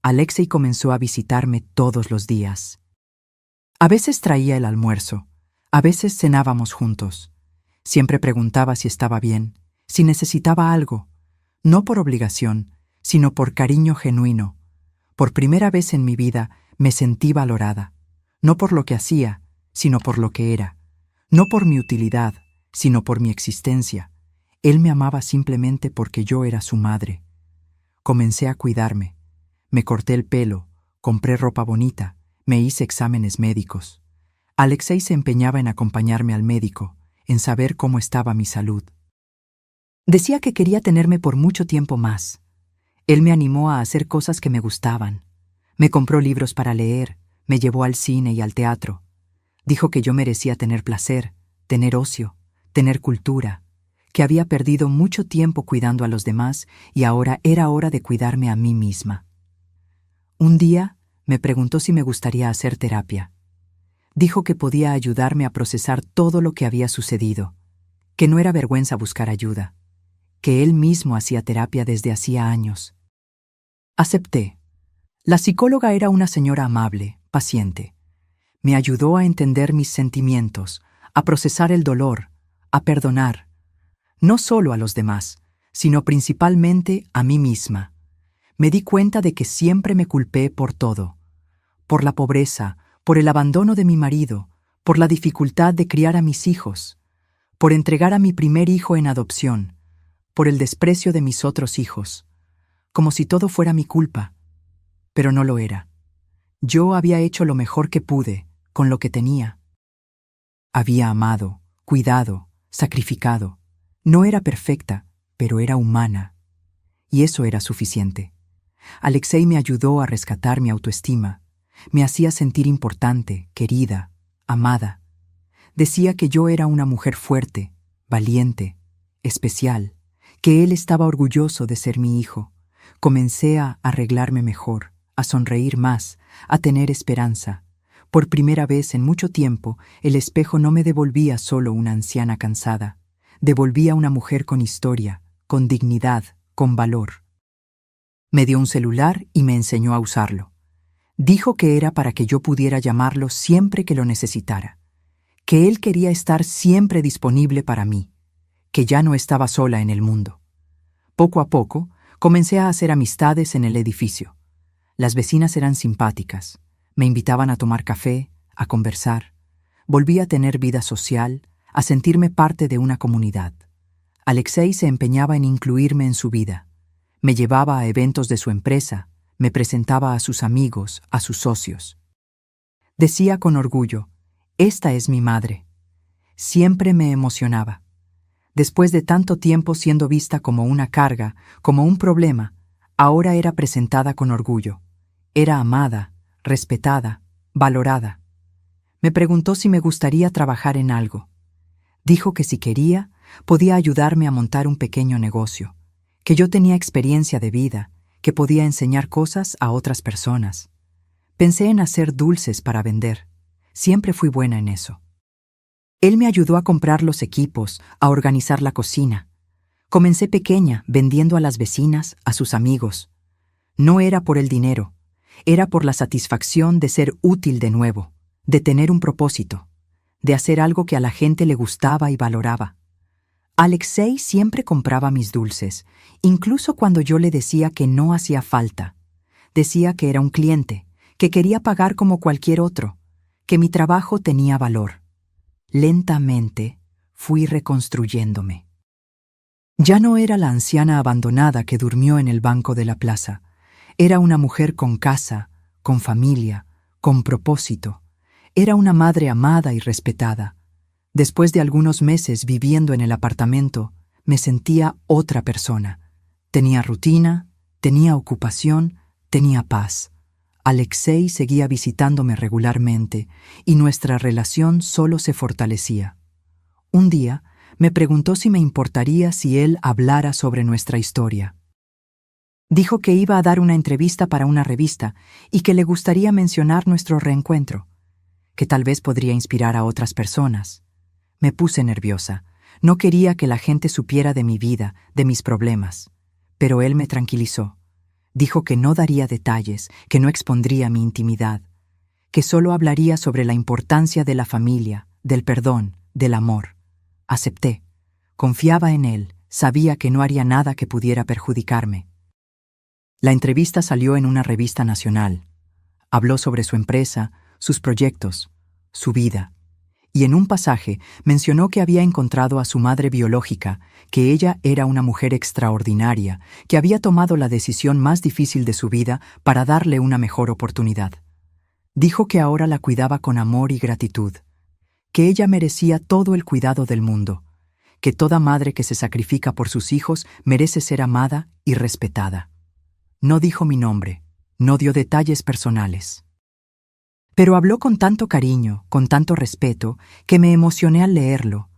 Alexei comenzó a visitarme todos los días. A veces traía el almuerzo, a veces cenábamos juntos. Siempre preguntaba si estaba bien, si necesitaba algo, no por obligación, sino por cariño genuino. Por primera vez en mi vida me sentí valorada, no por lo que hacía, sino por lo que era, no por mi utilidad, sino por mi existencia. Él me amaba simplemente porque yo era su madre. Comencé a cuidarme. Me corté el pelo, compré ropa bonita, me hice exámenes médicos. Alexei se empeñaba en acompañarme al médico, en saber cómo estaba mi salud. Decía que quería tenerme por mucho tiempo más. Él me animó a hacer cosas que me gustaban. Me compró libros para leer, me llevó al cine y al teatro. Dijo que yo merecía tener placer, tener ocio, tener cultura, que había perdido mucho tiempo cuidando a los demás y ahora era hora de cuidarme a mí misma. Un día me preguntó si me gustaría hacer terapia. Dijo que podía ayudarme a procesar todo lo que había sucedido, que no era vergüenza buscar ayuda, que él mismo hacía terapia desde hacía años. Acepté. La psicóloga era una señora amable, paciente. Me ayudó a entender mis sentimientos, a procesar el dolor, a perdonar, no solo a los demás, sino principalmente a mí misma. Me di cuenta de que siempre me culpé por todo, por la pobreza, por el abandono de mi marido, por la dificultad de criar a mis hijos, por entregar a mi primer hijo en adopción, por el desprecio de mis otros hijos, como si todo fuera mi culpa. Pero no lo era. Yo había hecho lo mejor que pude, con lo que tenía. Había amado, cuidado, sacrificado. No era perfecta, pero era humana. Y eso era suficiente. Alexei me ayudó a rescatar mi autoestima. Me hacía sentir importante, querida, amada. Decía que yo era una mujer fuerte, valiente, especial, que él estaba orgulloso de ser mi hijo. Comencé a arreglarme mejor, a sonreír más, a tener esperanza. Por primera vez en mucho tiempo, el espejo no me devolvía solo una anciana cansada. Devolvía una mujer con historia, con dignidad, con valor. Me dio un celular y me enseñó a usarlo. Dijo que era para que yo pudiera llamarlo siempre que lo necesitara, que él quería estar siempre disponible para mí, que ya no estaba sola en el mundo. Poco a poco, comencé a hacer amistades en el edificio. Las vecinas eran simpáticas, me invitaban a tomar café, a conversar. Volví a tener vida social, a sentirme parte de una comunidad. Alexei se empeñaba en incluirme en su vida. Me llevaba a eventos de su empresa, me presentaba a sus amigos, a sus socios. Decía con orgullo, «Esta es mi madre». Siempre me emocionaba. Después de tanto tiempo siendo vista como una carga, como un problema, ahora era presentada con orgullo. Era amada, respetada, valorada. Me preguntó si me gustaría trabajar en algo. Dijo que si quería, podía ayudarme a montar un pequeño negocio, que yo tenía experiencia de vida, que podía enseñar cosas a otras personas. Pensé en hacer dulces para vender. Siempre fui buena en eso. Él me ayudó a comprar los equipos, a organizar la cocina. Comencé pequeña, vendiendo a las vecinas, a sus amigos. No era por el dinero, era por la satisfacción de ser útil de nuevo, de tener un propósito, de hacer algo que a la gente le gustaba y valoraba. Alexei siempre compraba mis dulces, incluso cuando yo le decía que no hacía falta. Decía que era un cliente, que quería pagar como cualquier otro, que mi trabajo tenía valor. Lentamente fui reconstruyéndome. Ya no era la anciana abandonada que durmió en el banco de la plaza. Era una mujer con casa, con familia, con propósito. Era una madre amada y respetada. Después de algunos meses viviendo en el apartamento, me sentía otra persona. Tenía rutina, tenía ocupación, tenía paz. Alexei seguía visitándome regularmente y nuestra relación solo se fortalecía. Un día Me preguntó si me importaría si él hablara sobre nuestra historia. Dijo que iba a dar una entrevista para una revista y que le gustaría mencionar nuestro reencuentro, que tal vez podría inspirar a otras personas. Me puse nerviosa. No quería que la gente supiera de mi vida, de mis problemas. Pero él me tranquilizó. Dijo que no daría detalles, que no expondría mi intimidad, que solo hablaría sobre la importancia de la familia, del perdón, del amor. Acepté. Confiaba en él, sabía que no haría nada que pudiera perjudicarme. La entrevista salió en una revista nacional. Habló sobre su empresa, sus proyectos, su vida. Y en un pasaje mencionó que había encontrado a su madre biológica, que ella era una mujer extraordinaria, que había tomado la decisión más difícil de su vida para darle una mejor oportunidad. Dijo que ahora la cuidaba con amor y gratitud, que ella merecía todo el cuidado del mundo, que toda madre que se sacrifica por sus hijos merece ser amada y respetada. No dijo mi nombre, no dio detalles personales. Pero habló con tanto cariño, con tanto respeto, que me emocioné al leerlo.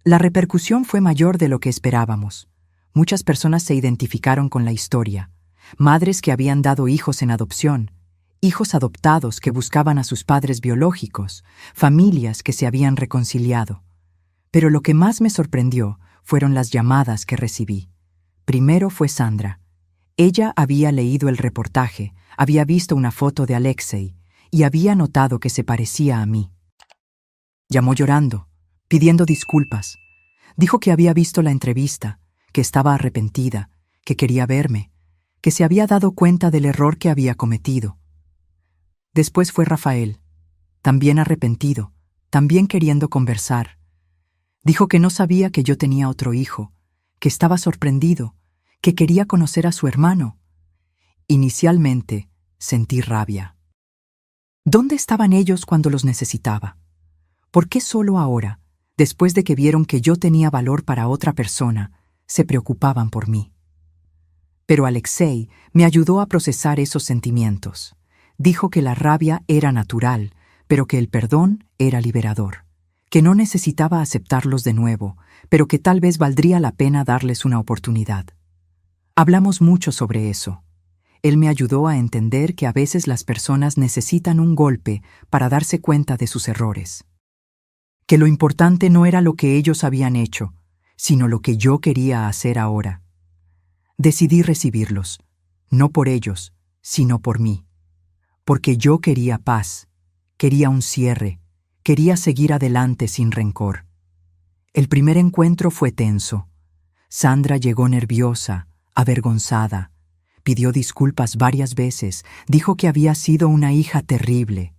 La repercusión fue mayor de lo que esperábamos. Muchas personas se identificaron con la historia. Madres que habían dado hijos en adopción, hijos adoptados que buscaban a sus padres biológicos, familias que se habían reconciliado. Pero lo que más me sorprendió fueron las llamadas que recibí. Primero fue Sandra. Ella había leído el reportaje, había visto una foto de Alexei y había notado que se parecía a mí. Llamó llorando, pidiendo disculpas. Dijo que había visto la entrevista, que estaba arrepentida, que quería verme, que se había dado cuenta del error que había cometido. Después fue Rafael, también arrepentido, también queriendo conversar. Dijo que no sabía que yo tenía otro hijo, que estaba sorprendido, que quería conocer a su hermano. Inicialmente sentí rabia. ¿Dónde estaban ellos cuando los necesitaba? ¿Por qué solo ahora, después de que vieron que yo tenía valor para otra persona, se preocupaban por mí? Pero Alexei me ayudó a procesar esos sentimientos. Dijo que la rabia era natural, pero que el perdón era liberador, que no necesitaba aceptarlos de nuevo, pero que tal vez valdría la pena darles una oportunidad. Hablamos mucho sobre eso. Él me ayudó a entender que a veces las personas necesitan un golpe para darse cuenta de sus errores. Que lo importante no era lo que ellos habían hecho, sino lo que yo quería hacer ahora. Decidí recibirlos, no por ellos, sino por mí. Porque yo quería paz, quería un cierre, quería seguir adelante sin rencor. El primer encuentro fue tenso. Sandra llegó nerviosa, avergonzada. Pidió disculpas varias veces, dijo que había sido una hija terrible,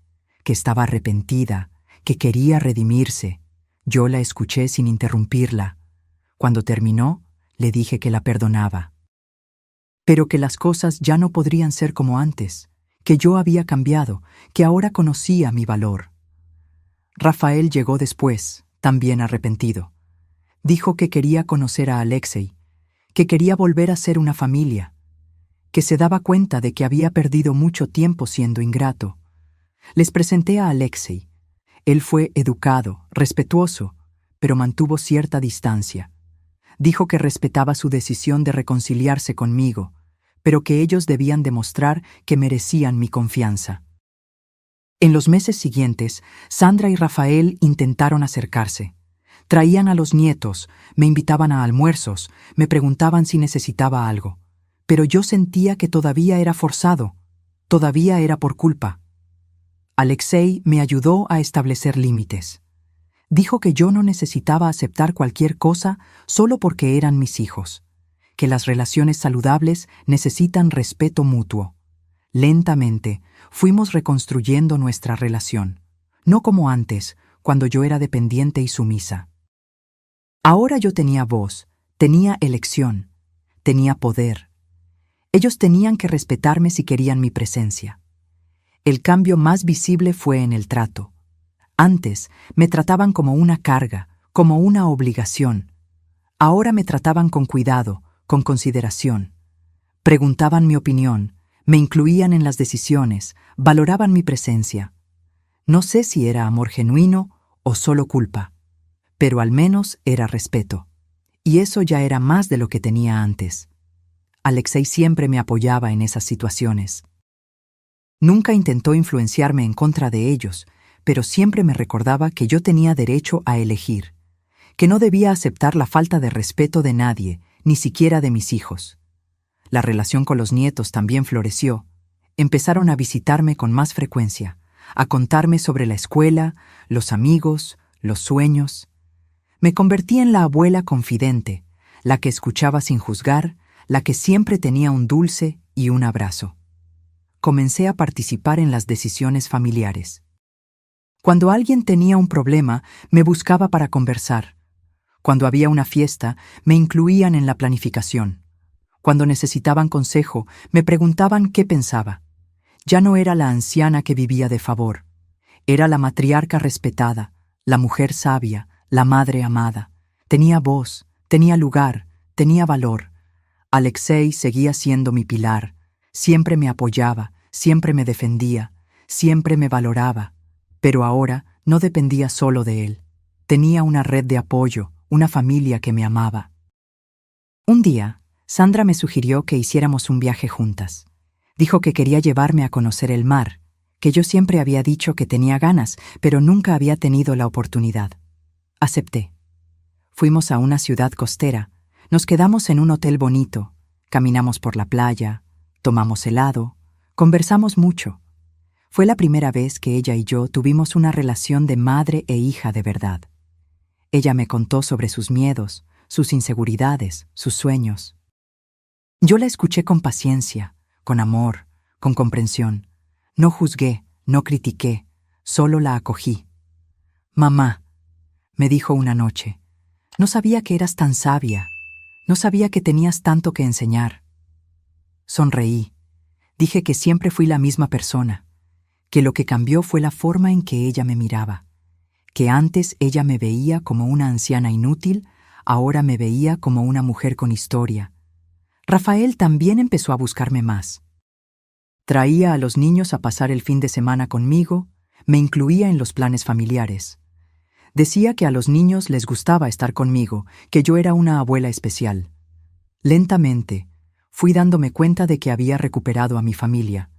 que estaba arrepentida, que quería redimirse. Yo la escuché sin interrumpirla. Cuando terminó, le dije que la perdonaba. Pero que las cosas ya no podrían ser como antes, que yo había cambiado, que ahora conocía mi valor. Rafael llegó después, también arrepentido. Dijo que quería conocer a Alexei, que quería volver a ser una familia, que se daba cuenta de que había perdido mucho tiempo siendo ingrato. Les presenté a Alexei. Él fue educado, respetuoso, pero mantuvo cierta distancia. Dijo que respetaba su decisión de reconciliarse conmigo, pero que ellos debían demostrar que merecían mi confianza. En los meses siguientes, Sandra y Rafael intentaron acercarse. Traían a los nietos, me invitaban a almuerzos, me preguntaban si necesitaba algo. Pero yo sentía que todavía era forzado, todavía era por culpa. Alexei me ayudó a establecer límites. Dijo que yo no necesitaba aceptar cualquier cosa solo porque eran mis hijos, que las relaciones saludables necesitan respeto mutuo. Lentamente, fuimos reconstruyendo nuestra relación, no como antes, cuando yo era dependiente y sumisa. Ahora yo tenía voz, tenía elección, tenía poder. Ellos tenían que respetarme si querían mi presencia. El cambio más visible fue en el trato. Antes me trataban como una carga, como una obligación. Ahora me trataban con cuidado, con consideración. Preguntaban mi opinión, me incluían en las decisiones, valoraban mi presencia. No sé si era amor genuino o solo culpa, Pero al menos era respeto. Y eso ya era más de lo que tenía antes. Alexei siempre me apoyaba en esas situaciones. Nunca intentó influenciarme en contra de ellos, pero siempre me recordaba que yo tenía derecho a elegir, que no debía aceptar la falta de respeto de nadie, ni siquiera de mis hijos. La relación con los nietos también floreció. Empezaron a visitarme con más frecuencia, a contarme sobre la escuela, los amigos, los sueños. Me convertí en la abuela confidente, la que escuchaba sin juzgar, la que siempre tenía un dulce y un abrazo. Comencé a participar en las decisiones familiares. Cuando alguien tenía un problema, me buscaba para conversar. Cuando había una fiesta, me incluían en la planificación. Cuando necesitaban consejo, me preguntaban qué pensaba. Ya no era la anciana que vivía de favor. Era la matriarca respetada, la mujer sabia, la madre amada. Tenía voz, tenía lugar, tenía valor. Alexei seguía siendo mi pilar. Siempre me apoyaba, siempre me defendía, siempre me valoraba. Pero ahora no dependía solo de él. Tenía una red de apoyo, una familia que me amaba. Un día, Sandra me sugirió que hiciéramos un viaje juntas. Dijo que quería llevarme a conocer el mar, que yo siempre había dicho que tenía ganas, pero nunca había tenido la oportunidad. Acepté. Fuimos a una ciudad costera, nos quedamos en un hotel bonito, caminamos por la playa, tomamos helado, conversamos mucho. Fue la primera vez que ella y yo tuvimos una relación de madre e hija de verdad. Ella me contó sobre sus miedos, sus inseguridades, sus sueños. Yo la escuché con paciencia, con amor, con comprensión. No juzgué, no critiqué, solo la acogí. «Mamá», me dijo una noche, «no sabía que eras tan sabia, no sabía que tenías tanto que enseñar». Sonreí. Dije que siempre fui la misma persona, que lo que cambió fue la forma en que ella me miraba, que antes ella me veía como una anciana inútil, ahora me veía como una mujer con historia. Rafael también empezó a buscarme más. Traía a los niños a pasar el fin de semana conmigo, me incluía en los planes familiares. Decía que a los niños les gustaba estar conmigo, que yo era una abuela especial. Lentamente, fui dándome cuenta de que había recuperado a mi familia.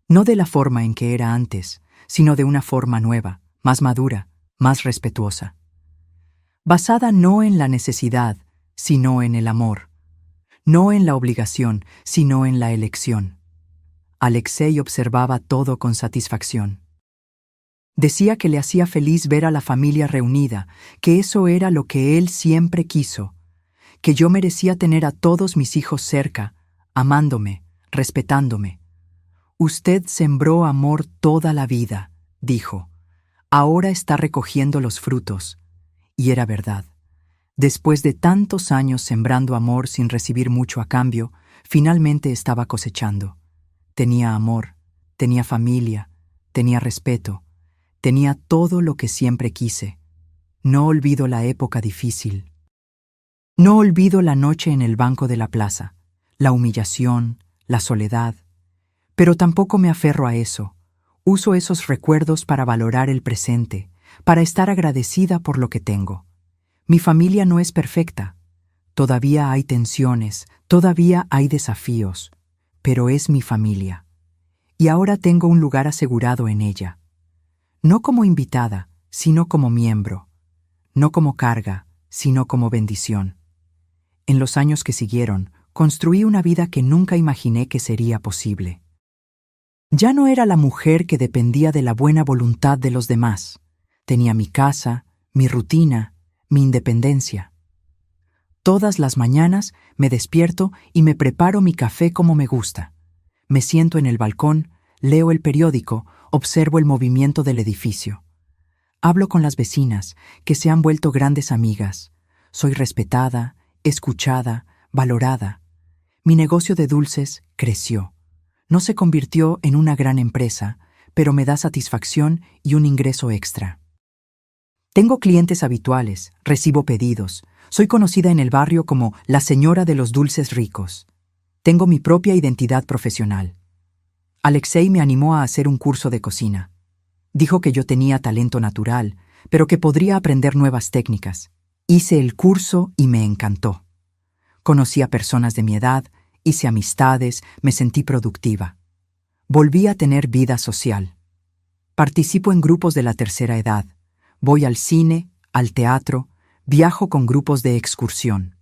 No de la forma en que era antes, sino de una forma nueva, más madura, más respetuosa. Basada no en la necesidad, sino en el amor. No en la obligación, sino en la elección. Alexei observaba todo con satisfacción. Decía que le hacía feliz ver a la familia reunida, que eso era lo que él siempre quiso, que yo merecía tener a todos mis hijos cerca, amándome, respetándome. «Usted sembró amor toda la vida», dijo. «Ahora está recogiendo los frutos». Y era verdad. Después de tantos años sembrando amor sin recibir mucho a cambio, finalmente estaba cosechando. Tenía amor, tenía familia, tenía respeto, tenía todo lo que siempre quise. No olvido la época difícil. No olvido la noche en el banco de la plaza, la humillación, la soledad. Pero tampoco me aferro a eso. Uso esos recuerdos para valorar el presente, para estar agradecida por lo que tengo. Mi familia no es perfecta. Todavía hay tensiones, todavía hay desafíos, pero es mi familia. Y ahora tengo un lugar asegurado en ella. No como invitada, sino como miembro. No como carga, sino como bendición. En los años que siguieron, construí una vida que nunca imaginé que sería posible. Ya no era la mujer que dependía de la buena voluntad de los demás. Tenía mi casa, mi rutina, mi independencia. Todas las mañanas me despierto y me preparo mi café como me gusta. Me siento en el balcón, leo el periódico, observo el movimiento del edificio. Hablo con las vecinas, que se han vuelto grandes amigas. Soy respetada, escuchada, valorada. Mi negocio de dulces creció. No se convirtió en una gran empresa, pero me da satisfacción y un ingreso extra. Tengo clientes habituales, recibo pedidos. Soy conocida en el barrio como la señora de los dulces ricos. Tengo mi propia identidad profesional. Alexei me animó a hacer un curso de cocina. Dijo que yo tenía talento natural, pero que podría aprender nuevas técnicas. Hice el curso y me encantó. Conocí a personas de mi edad, hice amistades, me sentí productiva. Volví a tener vida social. Participo en grupos de la tercera edad. Voy al cine, al teatro, viajo con grupos de excursión.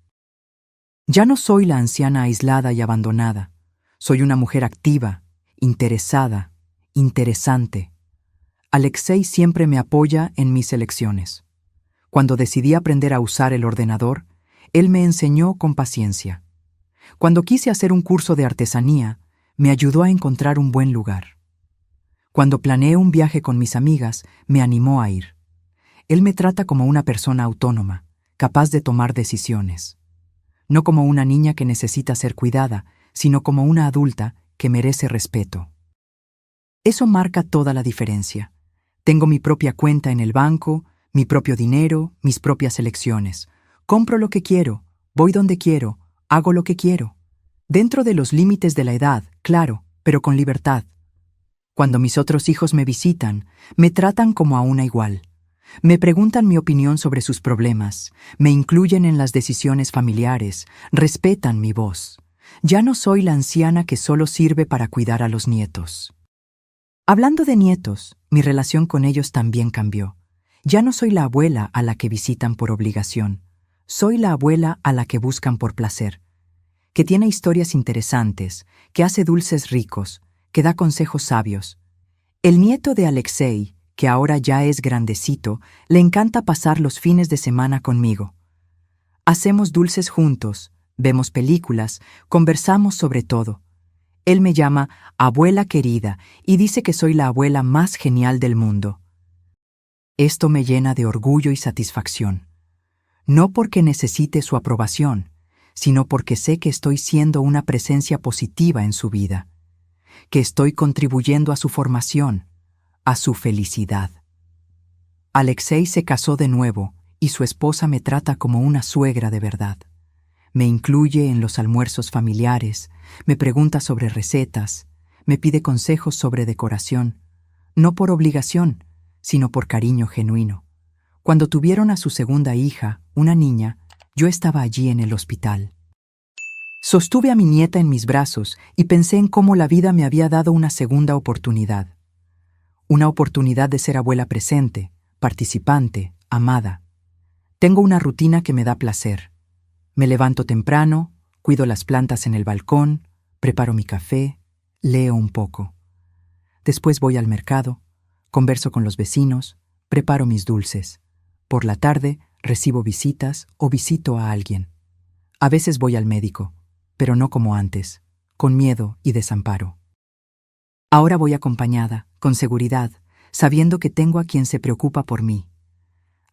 Ya no soy la anciana aislada y abandonada. Soy una mujer activa, interesada, interesante. Alexei siempre me apoya en mis elecciones. Cuando decidí aprender a usar el ordenador, él me enseñó con paciencia. Cuando quise hacer un curso de artesanía, me ayudó a encontrar un buen lugar. Cuando planeé un viaje con mis amigas, me animó a ir. Él me trata como una persona autónoma, capaz de tomar decisiones. No como una niña que necesita ser cuidada, sino como una adulta que merece respeto. Eso marca toda la diferencia. Tengo mi propia cuenta en el banco, mi propio dinero, mis propias elecciones. Compro lo que quiero, voy donde quiero, hago lo que quiero. Dentro de los límites de la edad, claro, pero con libertad. Cuando mis otros hijos me visitan, me tratan como a una igual. Me preguntan mi opinión sobre sus problemas, me incluyen en las decisiones familiares, respetan mi voz. Ya no soy la anciana que solo sirve para cuidar a los nietos. Hablando de nietos, mi relación con ellos también cambió. Ya no soy la abuela a la que visitan por obligación. Soy la abuela a la que buscan por placer. Que tiene historias interesantes, que hace dulces ricos, que da consejos sabios. El nieto de Alexei, que ahora ya es grandecito, le encanta pasar los fines de semana conmigo. Hacemos dulces juntos, vemos películas, conversamos sobre todo. Él me llama abuela querida y dice que soy la abuela más genial del mundo. Esto me llena de orgullo y satisfacción. No porque necesite su aprobación, sino porque sé que estoy siendo una presencia positiva en su vida, que estoy contribuyendo a su formación, a su felicidad. Alexei se casó de nuevo y su esposa me trata como una suegra de verdad. Me incluye en los almuerzos familiares, me pregunta sobre recetas, me pide consejos sobre decoración, no por obligación, sino por cariño genuino. Cuando tuvieron a su segunda hija, una niña, yo estaba allí en el hospital. Sostuve a mi nieta en mis brazos y pensé en cómo la vida me había dado una segunda oportunidad. Una oportunidad de ser abuela presente, participante, amada. Tengo una rutina que me da placer. Me levanto temprano, cuido las plantas en el balcón, preparo mi café, leo un poco. Después voy al mercado, converso con los vecinos, preparo mis dulces. Por la tarde recibo visitas o visito a alguien. A veces voy al médico, pero no como antes, con miedo y desamparo. Ahora voy acompañada, con seguridad, sabiendo que tengo a quien se preocupa por mí.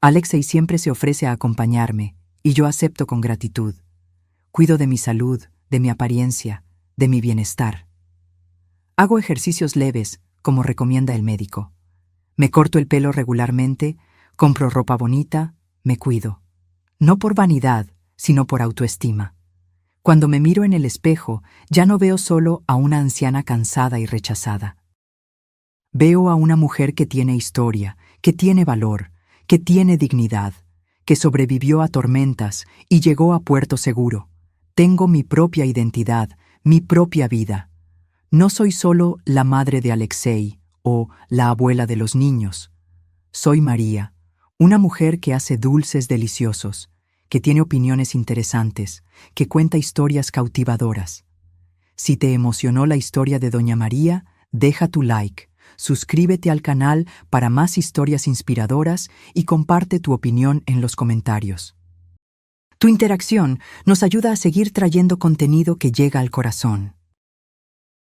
Alexei siempre se ofrece a acompañarme, y yo acepto con gratitud. Cuido de mi salud, de mi apariencia, de mi bienestar. Hago ejercicios leves, como recomienda el médico. Me corto el pelo regularmente, compro ropa bonita, me cuido. No por vanidad, sino por autoestima. Cuando me miro en el espejo, ya no veo solo a una anciana cansada y rechazada. Veo a una mujer que tiene historia, que tiene valor, que tiene dignidad, que sobrevivió a tormentas y llegó a puerto seguro. Tengo mi propia identidad, mi propia vida. No soy solo la madre de Alexei o la abuela de los niños. Soy María, una mujer que hace dulces deliciosos, que tiene opiniones interesantes, que cuenta historias cautivadoras. Si te emocionó la historia de Doña María, deja tu like. Suscríbete al canal para más historias inspiradoras y comparte tu opinión en los comentarios. Tu interacción nos ayuda a seguir trayendo contenido que llega al corazón.